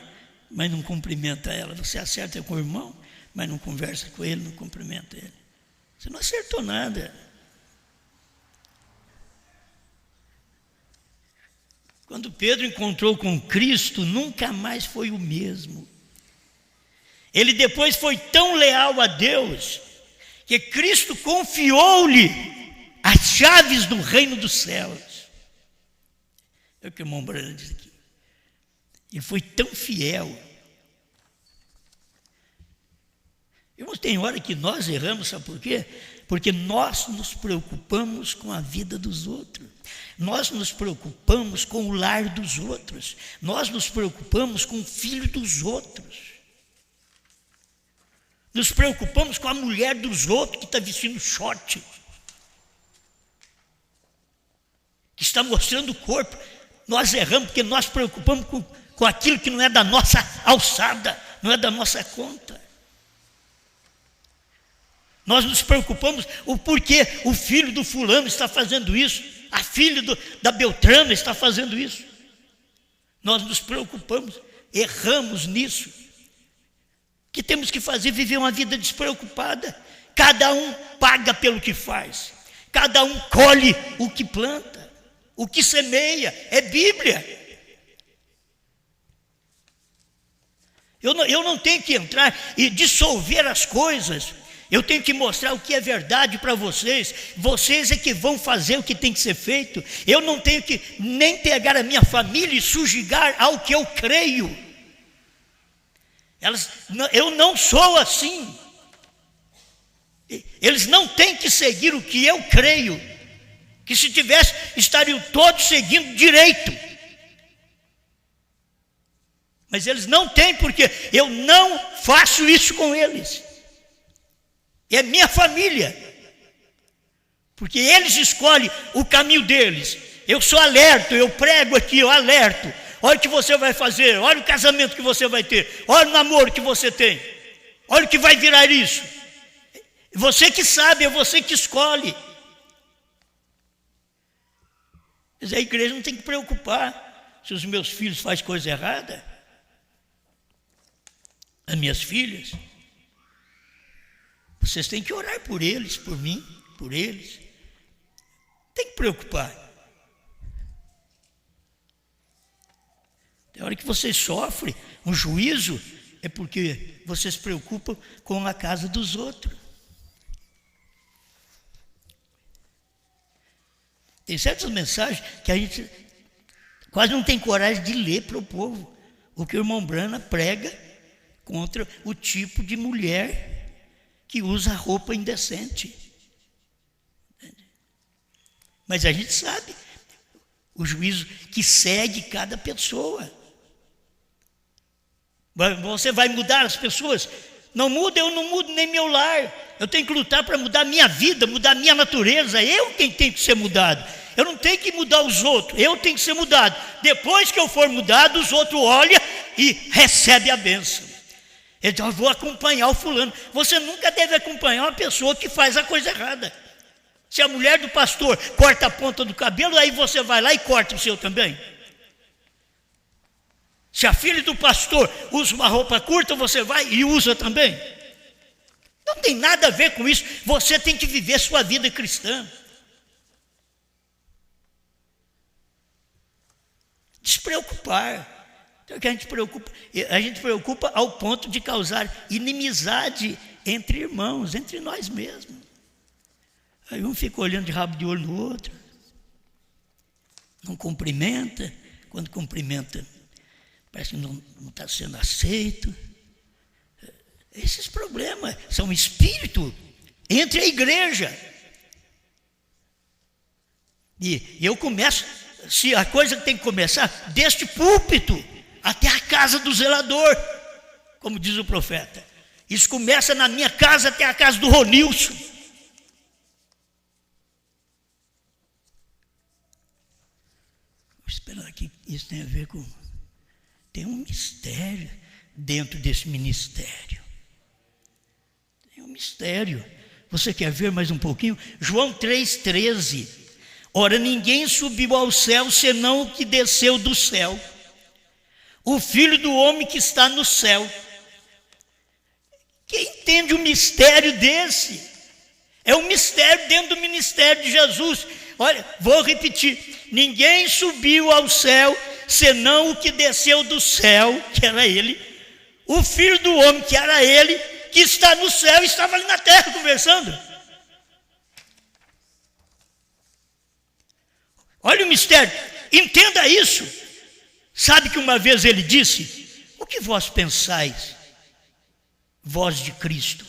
mas não cumprimenta ela. Você acerta com o irmão, mas não conversa com ele, não cumprimenta ele. Você não acertou nada. Quando Pedro encontrou com Cristo, nunca mais foi o mesmo. Ele depois foi tão leal a Deus, que Cristo confiou-lhe as chaves do reino dos céus. É o que o irmão Brano diz aqui. Ele foi tão fiel. Irmãos, tem hora que nós erramos, sabe por quê? Porque nós nos preocupamos com a vida dos outros. Nós nos preocupamos com o lar dos outros. Nós nos preocupamos com o filho dos outros. Nos preocupamos com a mulher dos outros que está vestindo short, que está mostrando o corpo. Nós erramos porque nós preocupamos com aquilo que não é da nossa alçada, não é da nossa conta. Nós nos preocupamos o porquê o filho do fulano está fazendo isso, a filha da Beltrana está fazendo isso. Nós nos preocupamos, erramos nisso. O que temos que fazer? Viver uma vida despreocupada. Cada um paga pelo que faz, cada um colhe o que planta, o que semeia, é Bíblia. Eu não tenho que entrar e dissolver as coisas. Eu tenho que mostrar o que é verdade para vocês. Vocês é que vão fazer o que tem que ser feito. Eu não tenho que nem pegar a minha família e sujegar ao que eu creio. Eu não sou assim. Eles não têm que seguir o que eu creio. Que se tivesse, estariam todos seguindo direito. Mas eles não têm, porque eu não faço isso com eles. É minha família. Porque eles escolhem o caminho deles. Eu só alerto, eu prego aqui, eu alerto. Olha o que você vai fazer, olha o casamento que você vai ter, olha o namoro que você tem, olha o que vai virar isso. Você que sabe, é você que escolhe. Mas a igreja não tem que preocupar se os meus filhos fazem coisa errada, as minhas filhas. Vocês têm que orar por eles, por mim, por eles. Tem que preocupar. Tem hora que vocês sofrem um juízo, é porque vocês se preocupam com a casa dos outros. Tem certas mensagens que a gente quase não tem coragem de ler para o povo. O que o irmão Brana prega contra o tipo de mulher que usa roupa indecente. Mas a gente sabe o juízo que segue cada pessoa. Você vai mudar as pessoas? Não muda, eu não mudo nem meu lar. Eu tenho que lutar para mudar a minha vida, mudar a minha natureza. Eu quem tenho que ser mudado. Eu não tenho que mudar os outros, eu tenho que ser mudado. Depois que eu for mudado, os outros olham e recebem a bênção. Então eu vou acompanhar o fulano. Você nunca deve acompanhar uma pessoa que faz a coisa errada. Se a mulher do pastor corta a ponta do cabelo, aí você vai lá e corta o seu também. Se a filha do pastor usa uma roupa curta, você vai e usa também. Não tem nada a ver com isso. Você tem que viver sua vida cristã. Despreocupar. Então, que a gente preocupa ao ponto de causar inimizade entre irmãos, entre nós mesmos. Aí um fica olhando de rabo de olho no outro, não cumprimenta, quando cumprimenta, parece que não está sendo aceito. Esses problemas são espírito entre a igreja. E eu começo, se a coisa tem que começar, deste púlpito até a casa do zelador, como diz o profeta. Isso começa na minha casa até a casa do Ronilson. Vou esperar aqui, isso tem a ver com... Tem um mistério dentro desse ministério. Tem um mistério. Você quer ver mais um pouquinho? João 3,13. Ora, ninguém subiu ao céu senão o que desceu do céu. O Filho do homem que está no céu. Quem entende um mistério desse? É um mistério dentro do ministério de Jesus. Olha, vou repetir. Ninguém subiu ao céu senão o que desceu do céu, que era ele. O Filho do homem, que era ele, que está no céu, estava ali na terra conversando. Olha o mistério. Entenda isso. Sabe que uma vez ele disse: o que vós pensais, vós de Cristo?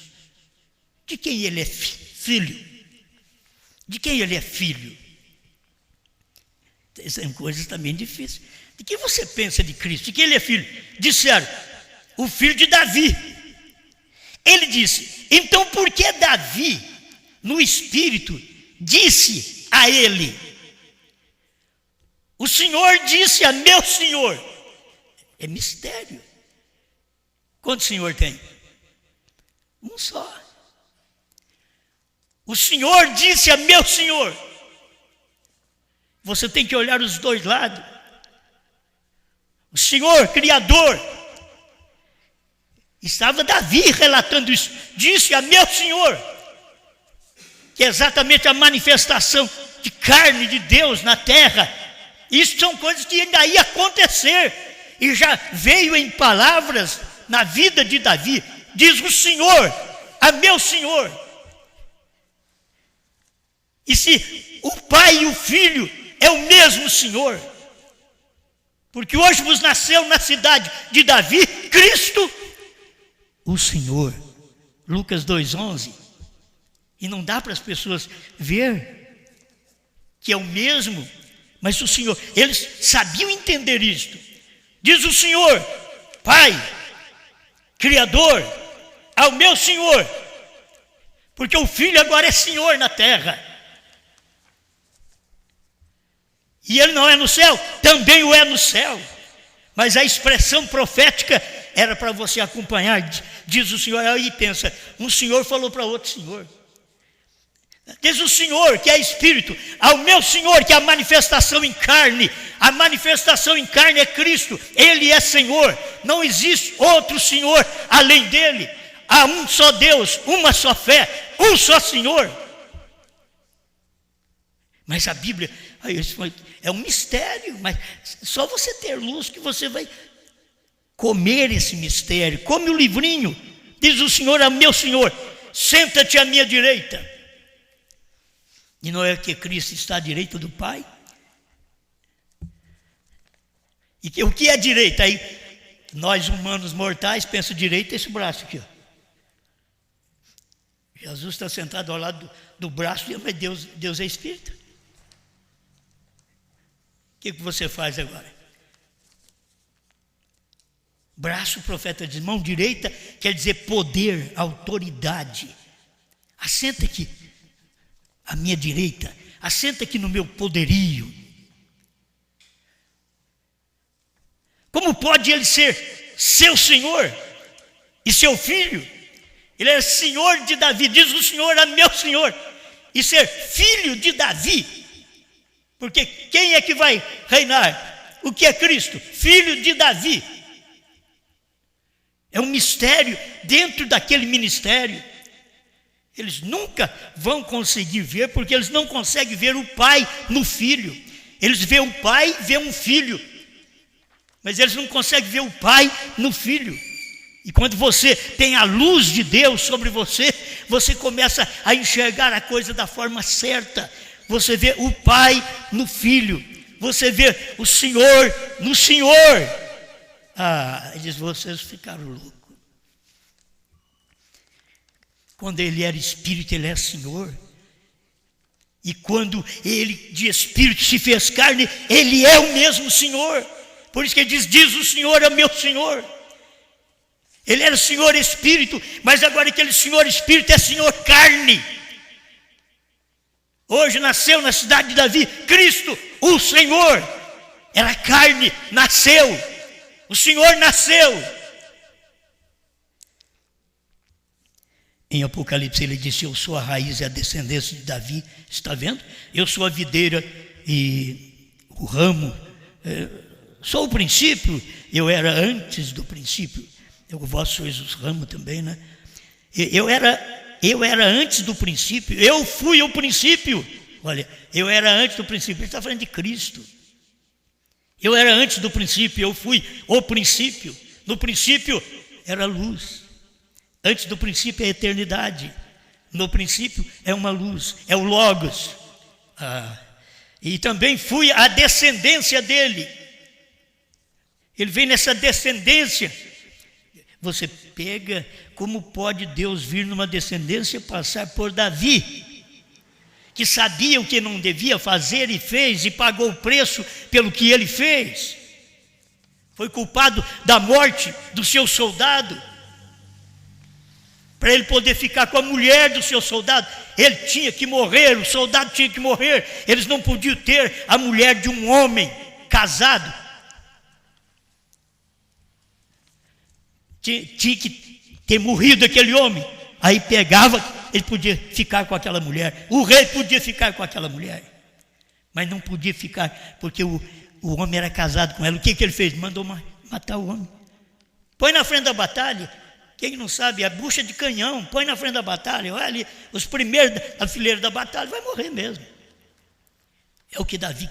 De quem ele é filho? De quem ele é filho? São coisas também difíceis. De que você pensa de Cristo? De quem ele é filho? Disseram: o filho de Davi. Ele disse: então por que Davi, no Espírito, disse a ele: o Senhor disse a meu Senhor? É mistério. Quantos Senhor tem? Um só. O Senhor disse a meu Senhor. Você tem que olhar os dois lados. O Senhor, Criador. Estava Davi relatando isso. Disse a meu Senhor. Que é exatamente a manifestação de carne de Deus na terra. Isso são coisas que ainda ia acontecer. E já veio em palavras na vida de Davi. Diz o Senhor a meu Senhor. E se o Pai e o Filho é o mesmo Senhor, porque hoje vos nasceu na cidade de Davi, Cristo, o Senhor. Lucas 2,11. E não dá para as pessoas ver que é o mesmo, mas o Senhor, eles sabiam entender isto. Diz o Senhor, Pai, Criador, ao meu Senhor, porque o Filho agora é Senhor na terra. E ele não é no céu, também o é no céu. Mas a expressão profética era para você acompanhar, diz o Senhor. Aí pensa, um senhor falou para outro senhor. Diz o Senhor, que é Espírito, ao meu Senhor, que é a manifestação em carne. A manifestação em carne é Cristo, Ele é Senhor. Não existe outro Senhor além dEle. Há um só Deus, uma só fé, um só Senhor. Mas a Bíblia é um mistério, mas só você ter luz que você vai comer esse mistério. Come o livrinho, diz o Senhor ao meu Senhor, senta-te à minha direita. E não é que Cristo está à direita do Pai? E o que é direita? Aí nós humanos mortais pensamos direita, esse braço aqui, ó. Jesus está sentado ao lado do braço, mas Deus é Espírito. O que você faz agora? Braço, o profeta diz, mão direita quer dizer poder, autoridade. Assenta aqui à minha direita, assenta aqui no meu poderio. Como pode ele ser seu Senhor e seu filho? Ele é Senhor de Davi, diz o Senhor a meu Senhor, e ser filho de Davi, porque quem é que vai reinar? O que é Cristo? Filho de Davi. É um mistério dentro daquele ministério. Eles nunca vão conseguir ver, porque eles não conseguem ver o Pai no Filho. Eles veem o Pai, veem um Filho, mas eles não conseguem ver o Pai no Filho. E quando você tem a luz de Deus sobre você, você começa a enxergar a coisa da forma certa. Você vê o Pai no Filho, você vê o Senhor no Senhor. Eles, vocês ficaram loucos. Quando ele era Espírito, ele é Senhor. E quando ele de Espírito se fez carne, ele é o mesmo Senhor. Por isso que ele diz o Senhor é meu Senhor. Ele era Senhor Espírito, mas agora aquele Senhor Espírito é Senhor carne. Hoje nasceu na cidade de Davi, Cristo, o Senhor. Era carne, nasceu. O Senhor nasceu. Em Apocalipse ele disse, eu sou a raiz e a descendência de Davi. Está vendo? Eu sou a videira e o ramo. Sou o princípio, eu era antes do princípio. Vós sois os ramos também, né? Eu era antes do princípio, eu fui o princípio. Olha, eu era antes do princípio, ele está falando de Cristo. Eu era antes do princípio, eu fui o princípio. No princípio era luz. Antes do princípio é a eternidade. No princípio é uma luz, é o Logos. E também fui a descendência dele. Ele vem nessa descendência. Você pega, como pode Deus vir numa descendência passar por Davi, que sabia o que não devia fazer e fez, e pagou o preço pelo que ele fez. Foi culpado da morte do seu soldado. Para ele poder ficar com a mulher do seu soldado, ele tinha que morrer, o soldado tinha que morrer. Eles não podiam ter a mulher de um homem casado. Tinha que ter morrido aquele homem. Aí pegava, ele podia ficar com aquela mulher. O rei podia ficar com aquela mulher, mas não podia ficar, porque o homem era casado com ela. O que ele fez? Mandou matar o homem. Põe na frente da batalha. Quem não sabe, a bucha de canhão, põe na frente da batalha. Olha ali, os primeiros da fileira da batalha, vai morrer mesmo. É o que Davi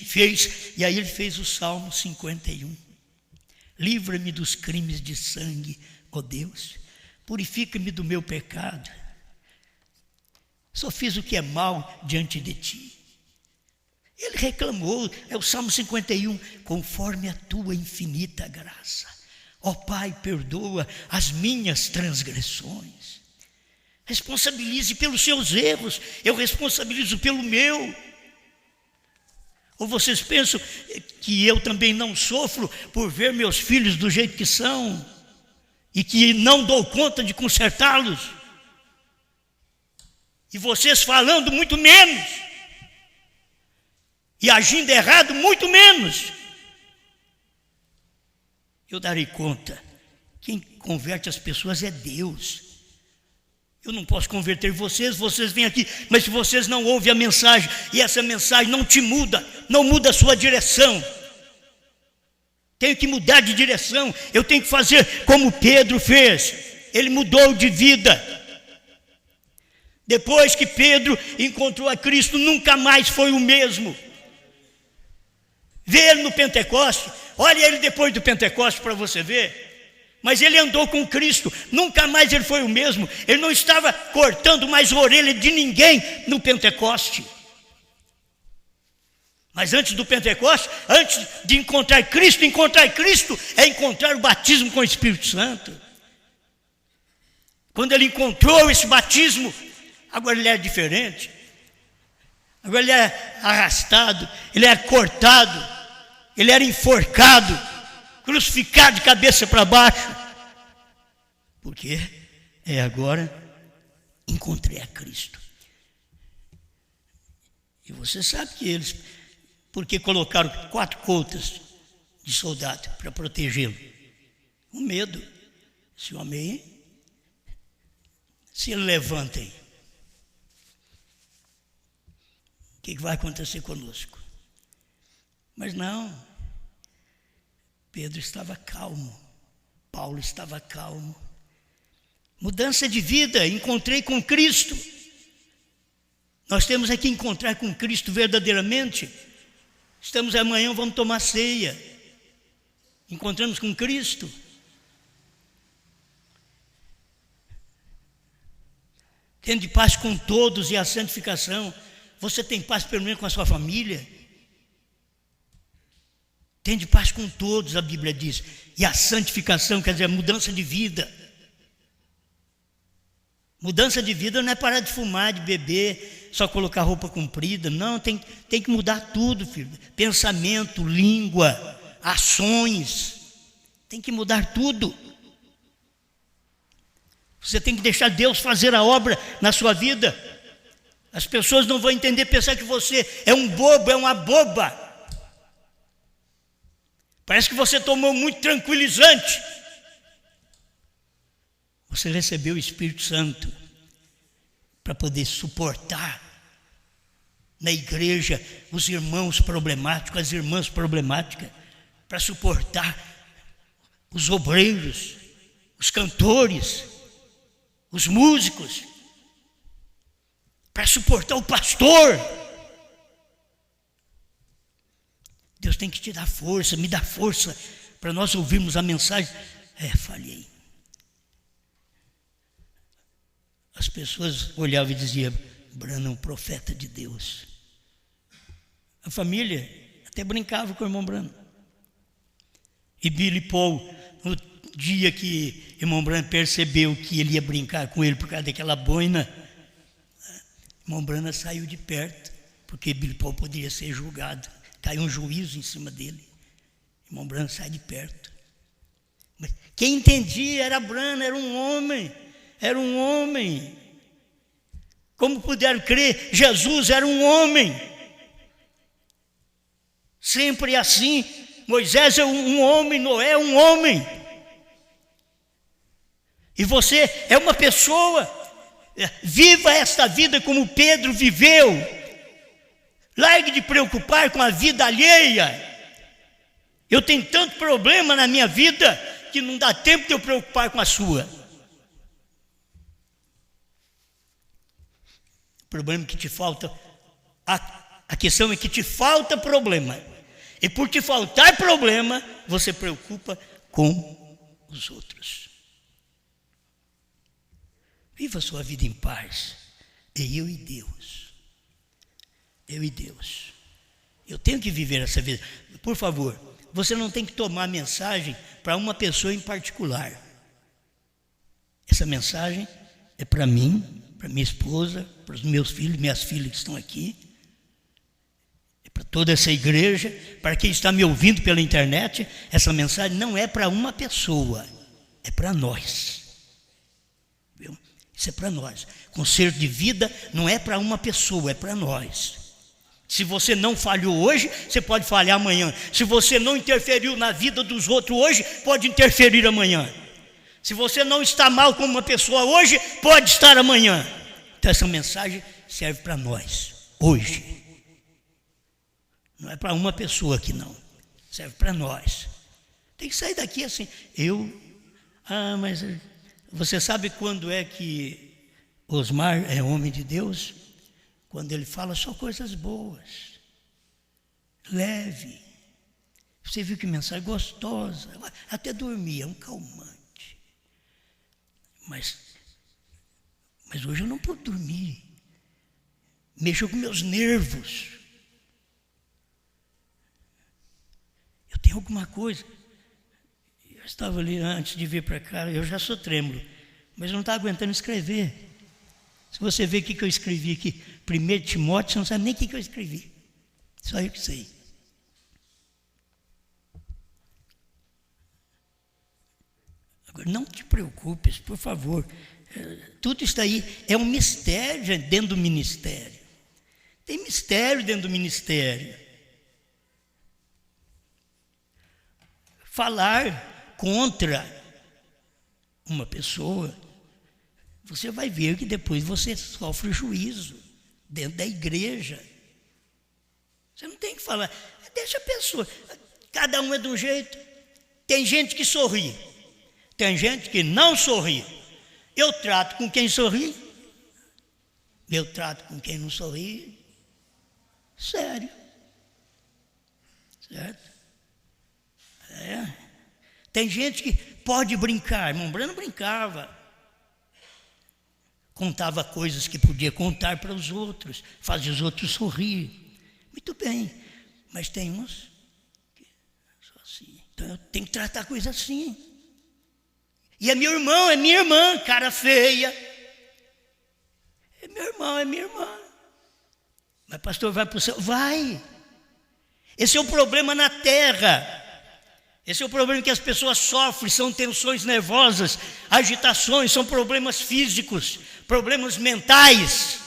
fez, e aí ele fez o Salmo 51. Livra-me dos crimes de sangue, ó Deus, purifica-me do meu pecado. Só fiz o que é mal diante de ti. Ele reclamou, é o Salmo 51, conforme a tua infinita graça. Ó Pai, perdoa as minhas transgressões. Responsabilize pelos seus erros, eu responsabilizo pelo meu. Ou vocês pensam que eu também não sofro por ver meus filhos do jeito que são e que não dou conta de consertá-los? E vocês falando muito menos. E agindo errado, muito menos. Eu darei conta. Quem converte as pessoas é Deus. Eu não posso converter vocês vêm aqui, mas se vocês não ouvem a mensagem, e essa mensagem não te muda, não muda a sua direção, tenho que mudar de direção, eu tenho que fazer como Pedro fez, ele mudou de vida. Depois que Pedro encontrou a Cristo, nunca mais foi o mesmo. Vê ele no Pentecoste, olha ele depois do Pentecoste para você ver. Mas ele andou com Cristo, nunca mais ele foi o mesmo. Ele não estava cortando mais a orelha de ninguém no Pentecoste. Mas antes do Pentecoste, antes de encontrar Cristo é encontrar o batismo com o Espírito Santo. Quando ele encontrou esse batismo, agora ele era diferente. Agora ele era arrastado, ele era cortado, ele era enforcado, crucificado de cabeça para baixo. Porque agora encontrei a Cristo. E você sabe que eles, porque colocaram 4 coltas de soldado para protegê-lo? O medo. Esse homem, se ele levanta aí, o que vai acontecer conosco? Mas não. Pedro estava calmo, Paulo estava calmo. Mudança de vida, encontrei com Cristo. Nós temos aqui encontrar com Cristo verdadeiramente. Estamos amanhã, vamos tomar ceia. Encontramos com Cristo. Tendo de paz com todos e a santificação. Você tem paz pelo menos com a sua família? Tem de paz com todos, a Bíblia diz. E a santificação, quer dizer, a mudança de vida. Mudança de vida não é parar de fumar, de beber, só colocar roupa comprida. Não, tem que mudar tudo, filho. Pensamento, língua, ações. Tem que mudar tudo. Você tem que deixar Deus fazer a obra na sua vida. As pessoas não vão entender, pensar que você é um bobo, é uma boba. Parece que você tomou muito tranquilizante. Você recebeu o Espírito Santo para poder suportar na igreja os irmãos problemáticos, as irmãs problemáticas, para suportar os obreiros, os cantores, os músicos, para suportar o pastor. Deus tem que te dar força, me dá força para nós ouvirmos a mensagem. Falhei. As pessoas olhavam e diziam: Branham é um profeta de Deus. A família até brincava com o irmão Branham. E Billy Paul, no dia que o irmão Branham percebeu que ele ia brincar com ele por causa daquela boina, o irmão Branham saiu de perto, porque Billy Paul poderia ser julgado. Caiu um juízo em cima dele. O irmão Branham sai de perto. Mas quem entendia era Branham, era um homem. Era um homem. Como puderam crer? Jesus era um homem. Sempre assim. Moisés é um homem, Noé é um homem. E você é uma pessoa. Viva esta vida como Pedro viveu. Largue de preocupar com a vida alheia. Eu tenho tanto problema na minha vida que não dá tempo de eu preocupar com a sua. O problema é que te falta, a questão é que te falta problema. E por te faltar problema, você preocupa com os outros. Viva a sua vida em paz. É eu e Deus. Eu e Deus. Eu tenho que viver essa vida. Por favor, você não tem que tomar a mensagem para uma pessoa em particular. Essa mensagem é para mim, para minha esposa, para os meus filhos, minhas filhas que estão aqui. É para toda essa igreja, para quem está me ouvindo pela internet. Essa mensagem não é para uma pessoa, é para nós. Viu? Isso é para nós. Conselho de vida não é para uma pessoa, é para nós. Se você não falhou hoje, você pode falhar amanhã. Se você não interferiu na vida dos outros hoje, pode interferir amanhã. Se você não está mal como uma pessoa hoje, pode estar amanhã. Então essa mensagem serve para nós, hoje. Não é para uma pessoa aqui não, serve para nós. Tem que sair daqui assim, mas você sabe quando é que Osmar é homem de Deus? Quando ele fala só coisas boas, leve. Você viu que mensagem gostosa, até dormir, é um calmante. Mas hoje eu não pude dormir, mexeu com meus nervos. Eu tenho alguma coisa. Eu estava ali antes de vir para cá, eu já sou trêmulo, mas eu não estava aguentando escrever. Se você ver o que eu escrevi aqui, 1 Timóteo, você não sabe nem o que eu escrevi. Só eu que sei. Agora, não te preocupes, por favor. Tudo isso aí é um mistério dentro do ministério. Tem mistério dentro do ministério. Falar contra uma pessoa, você vai ver que depois você sofre juízo dentro da igreja. Você não tem que falar, deixa a pessoa, cada um é de um jeito. Tem gente que sorri, tem gente que não sorri. Eu trato com quem sorri, eu trato com quem não sorri. Sério. Certo? Tem gente que pode brincar. Irmão Brano brincava. Contava coisas que podia contar para os outros, fazia os outros sorrir. Muito bem, mas tem uns que são assim. Então eu tenho que tratar a coisa assim. E é meu irmão, é minha irmã, cara feia. É meu irmão, é minha irmã. Mas pastor, vai para o céu? Vai. Esse é o problema na terra. Esse é o problema que as pessoas sofrem, são tensões nervosas, agitações, são problemas físicos, problemas mentais.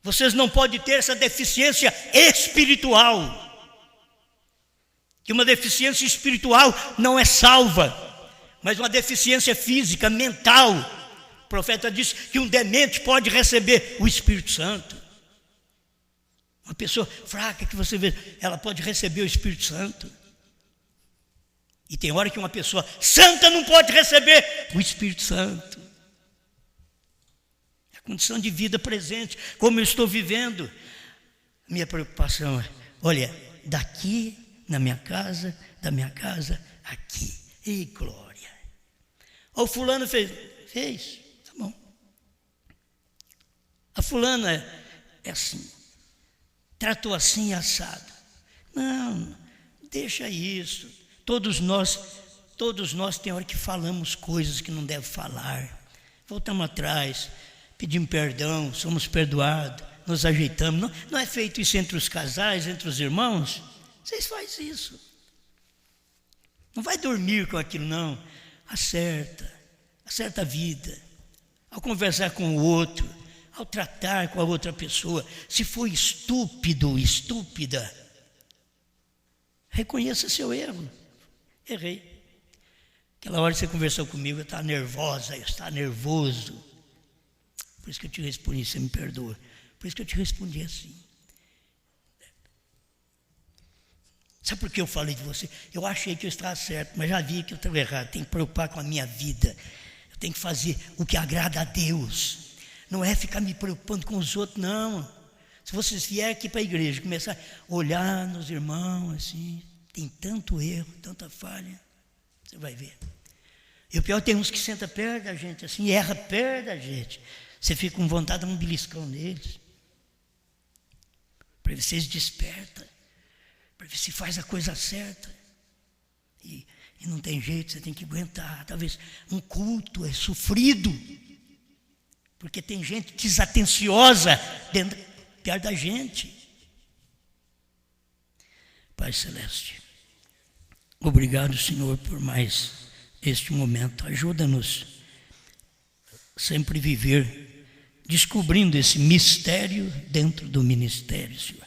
Vocês não podem ter essa deficiência espiritual. Que uma deficiência espiritual não é salva, mas uma deficiência física, mental. O profeta disse que um demente pode receber o Espírito Santo. Uma pessoa fraca que você vê, ela pode receber o Espírito Santo. E tem hora que uma pessoa santa não pode receber o Espírito Santo. É a condição de vida presente, como eu estou vivendo. Minha preocupação é, olha, daqui na minha casa, da minha casa aqui. E glória. O fulano fez, tá bom. A fulana é assim, tratou assim assado. Não, deixa isso. Todos nós tem hora que falamos coisas que não deve falar. Voltamos atrás, pedimos perdão, somos perdoados, nos ajeitamos. Não é feito isso entre os casais, entre os irmãos? Vocês fazem isso. Não vai dormir com aquilo, não. Acerta a vida. Ao conversar com o outro, ao tratar com a outra pessoa. Se for estúpido, estúpida, reconheça seu erro. Errei. Aquela hora que você conversou comigo, eu estava nervosa, eu estava nervoso. Por isso que eu te respondi, você me perdoa. Por isso que eu te respondi assim. Sabe por que eu falei de você? Eu achei que eu estava certo, mas já vi que eu estava errado. Tenho que preocupar com a minha vida. Eu tenho que fazer o que agrada a Deus. Não é ficar me preocupando com os outros, não. Se vocês vierem aqui para a igreja, começar a olhar nos irmãos assim, tem tanto erro, tanta falha, você vai ver. E o pior, tem uns que sentam perto da gente assim, e erra perto da gente. Você fica com vontade de dar um beliscão neles. Para ver se eles despertam. Para ver se faz a coisa certa. E não tem jeito, você tem que aguentar. Talvez um culto é sofrido. Porque tem gente desatenciosa perto da gente. Pai Celeste, obrigado, Senhor, por mais este momento. Ajuda-nos sempre viver descobrindo esse mistério dentro do ministério, Senhor.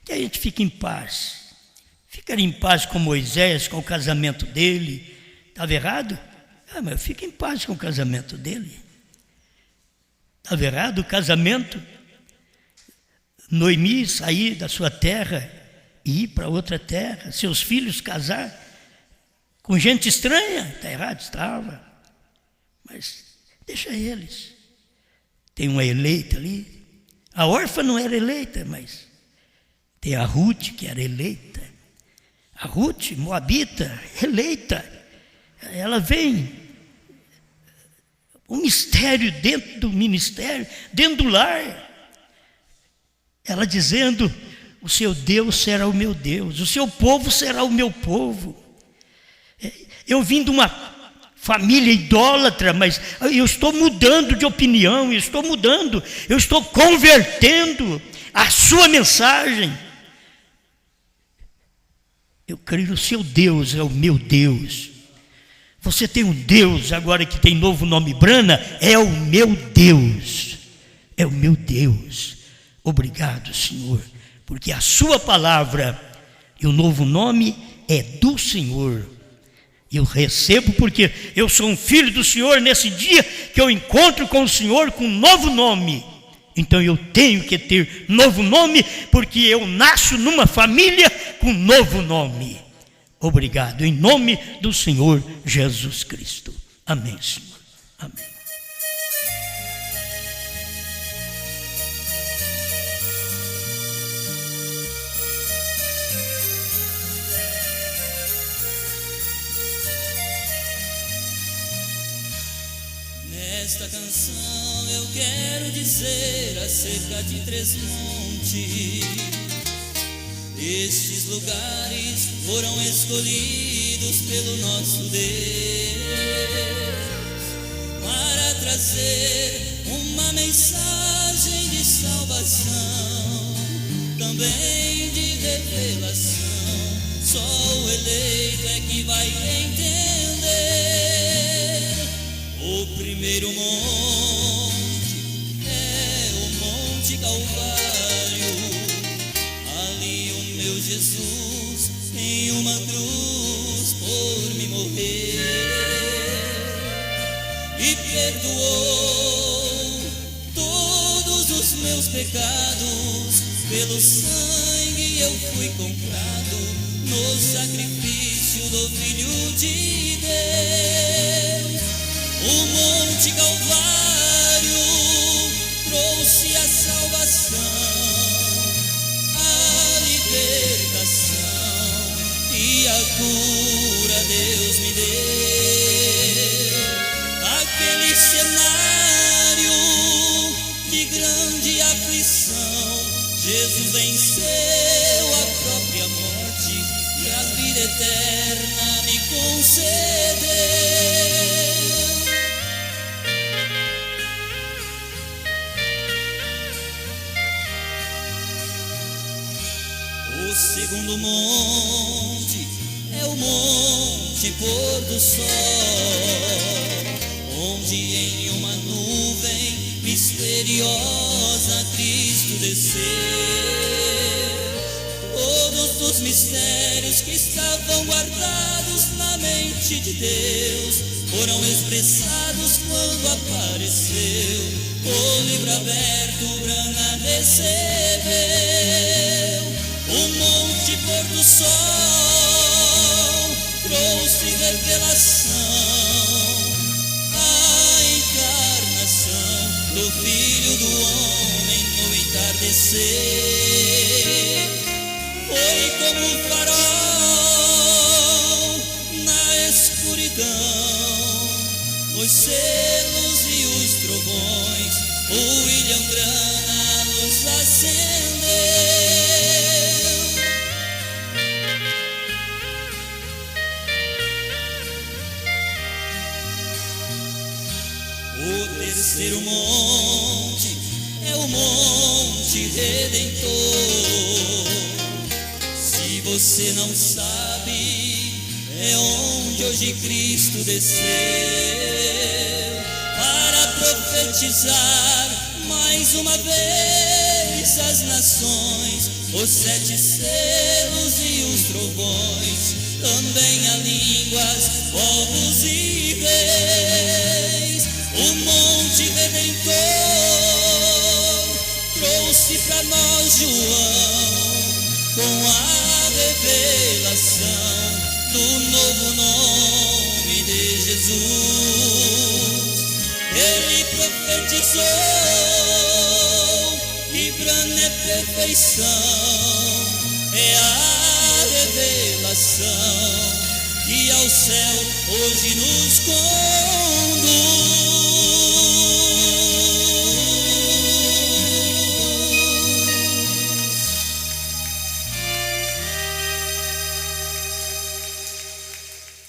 Que a gente fique em paz. Ficaria em paz com Moisés, com o casamento dele. Estava errado? Mas eu fico em paz com o casamento dele. Estava errado o casamento? Noemi sair da sua terra e ir para outra terra, seus filhos casar com gente estranha? Está errado? Estava. Mas deixa eles. Tem uma eleita ali. A órfã não era eleita, mas tem a Ruth que era eleita. A Ruth, moabita, eleita. Ela vem. Um mistério dentro do ministério, dentro do lar. Ela dizendo: o seu Deus será o meu Deus, o seu povo será o meu povo. Eu vim de uma família idólatra, mas eu estou mudando de opinião, eu estou convertendo a sua mensagem. Eu creio que o seu Deus é o meu Deus. Você tem um Deus agora que tem novo nome, Brana, é o meu Deus, é o meu Deus. Obrigado, Senhor, porque a sua palavra e o novo nome é do Senhor. Eu recebo porque eu sou um filho do Senhor nesse dia que eu encontro com o Senhor com um novo nome. Então eu tenho que ter novo nome porque eu nasço numa família com novo nome. Obrigado, em nome do Senhor Jesus Cristo. Amém, Senhor. Amém. Nesta canção eu quero dizer acerca de Três Montes. Estes lugares foram escolhidos pelo nosso Deus para trazer uma mensagem de salvação, também de revelação. Só o eleito é que vai entender. O primeiro monte é o Monte Calvário. Ali o meu Jesus em uma cruz por me morrer e perdoou todos os meus pecados. Pelo sangue eu fui comprado no sacrifício do Filho de Deus. O Monte Calvário trouxe a salvação, a libertação e a cura Deus me deu. Aquele cenário de grande aflição, Jesus venceu a própria morte e a vida eterna me concedeu. O segundo monte é o Monte Pôr do Sol, onde em uma nuvem misteriosa Cristo desceu. Todos os mistérios que estavam guardados na mente de Deus foram expressados quando apareceu. O livro aberto, Brana recebeu. O Monte Pôr do Sol trouxe revelação, a encarnação do Filho do Homem no entardecer. Foi como um farol na escuridão, os selos e os trovões, o William Brana nos acendeu. O terceiro monte é o Monte Redentor. Se você não sabe, é onde hoje Cristo desceu para profetizar profetizar mais uma vez as nações, os 7 selos e os trovões, também há línguas, povos e reis. O Monte Redentor trouxe para nós João com a revelação do novo nome de Jesus. Ele profetizou que grande é perfeição, é a revelação que ao céu hoje nos conduz.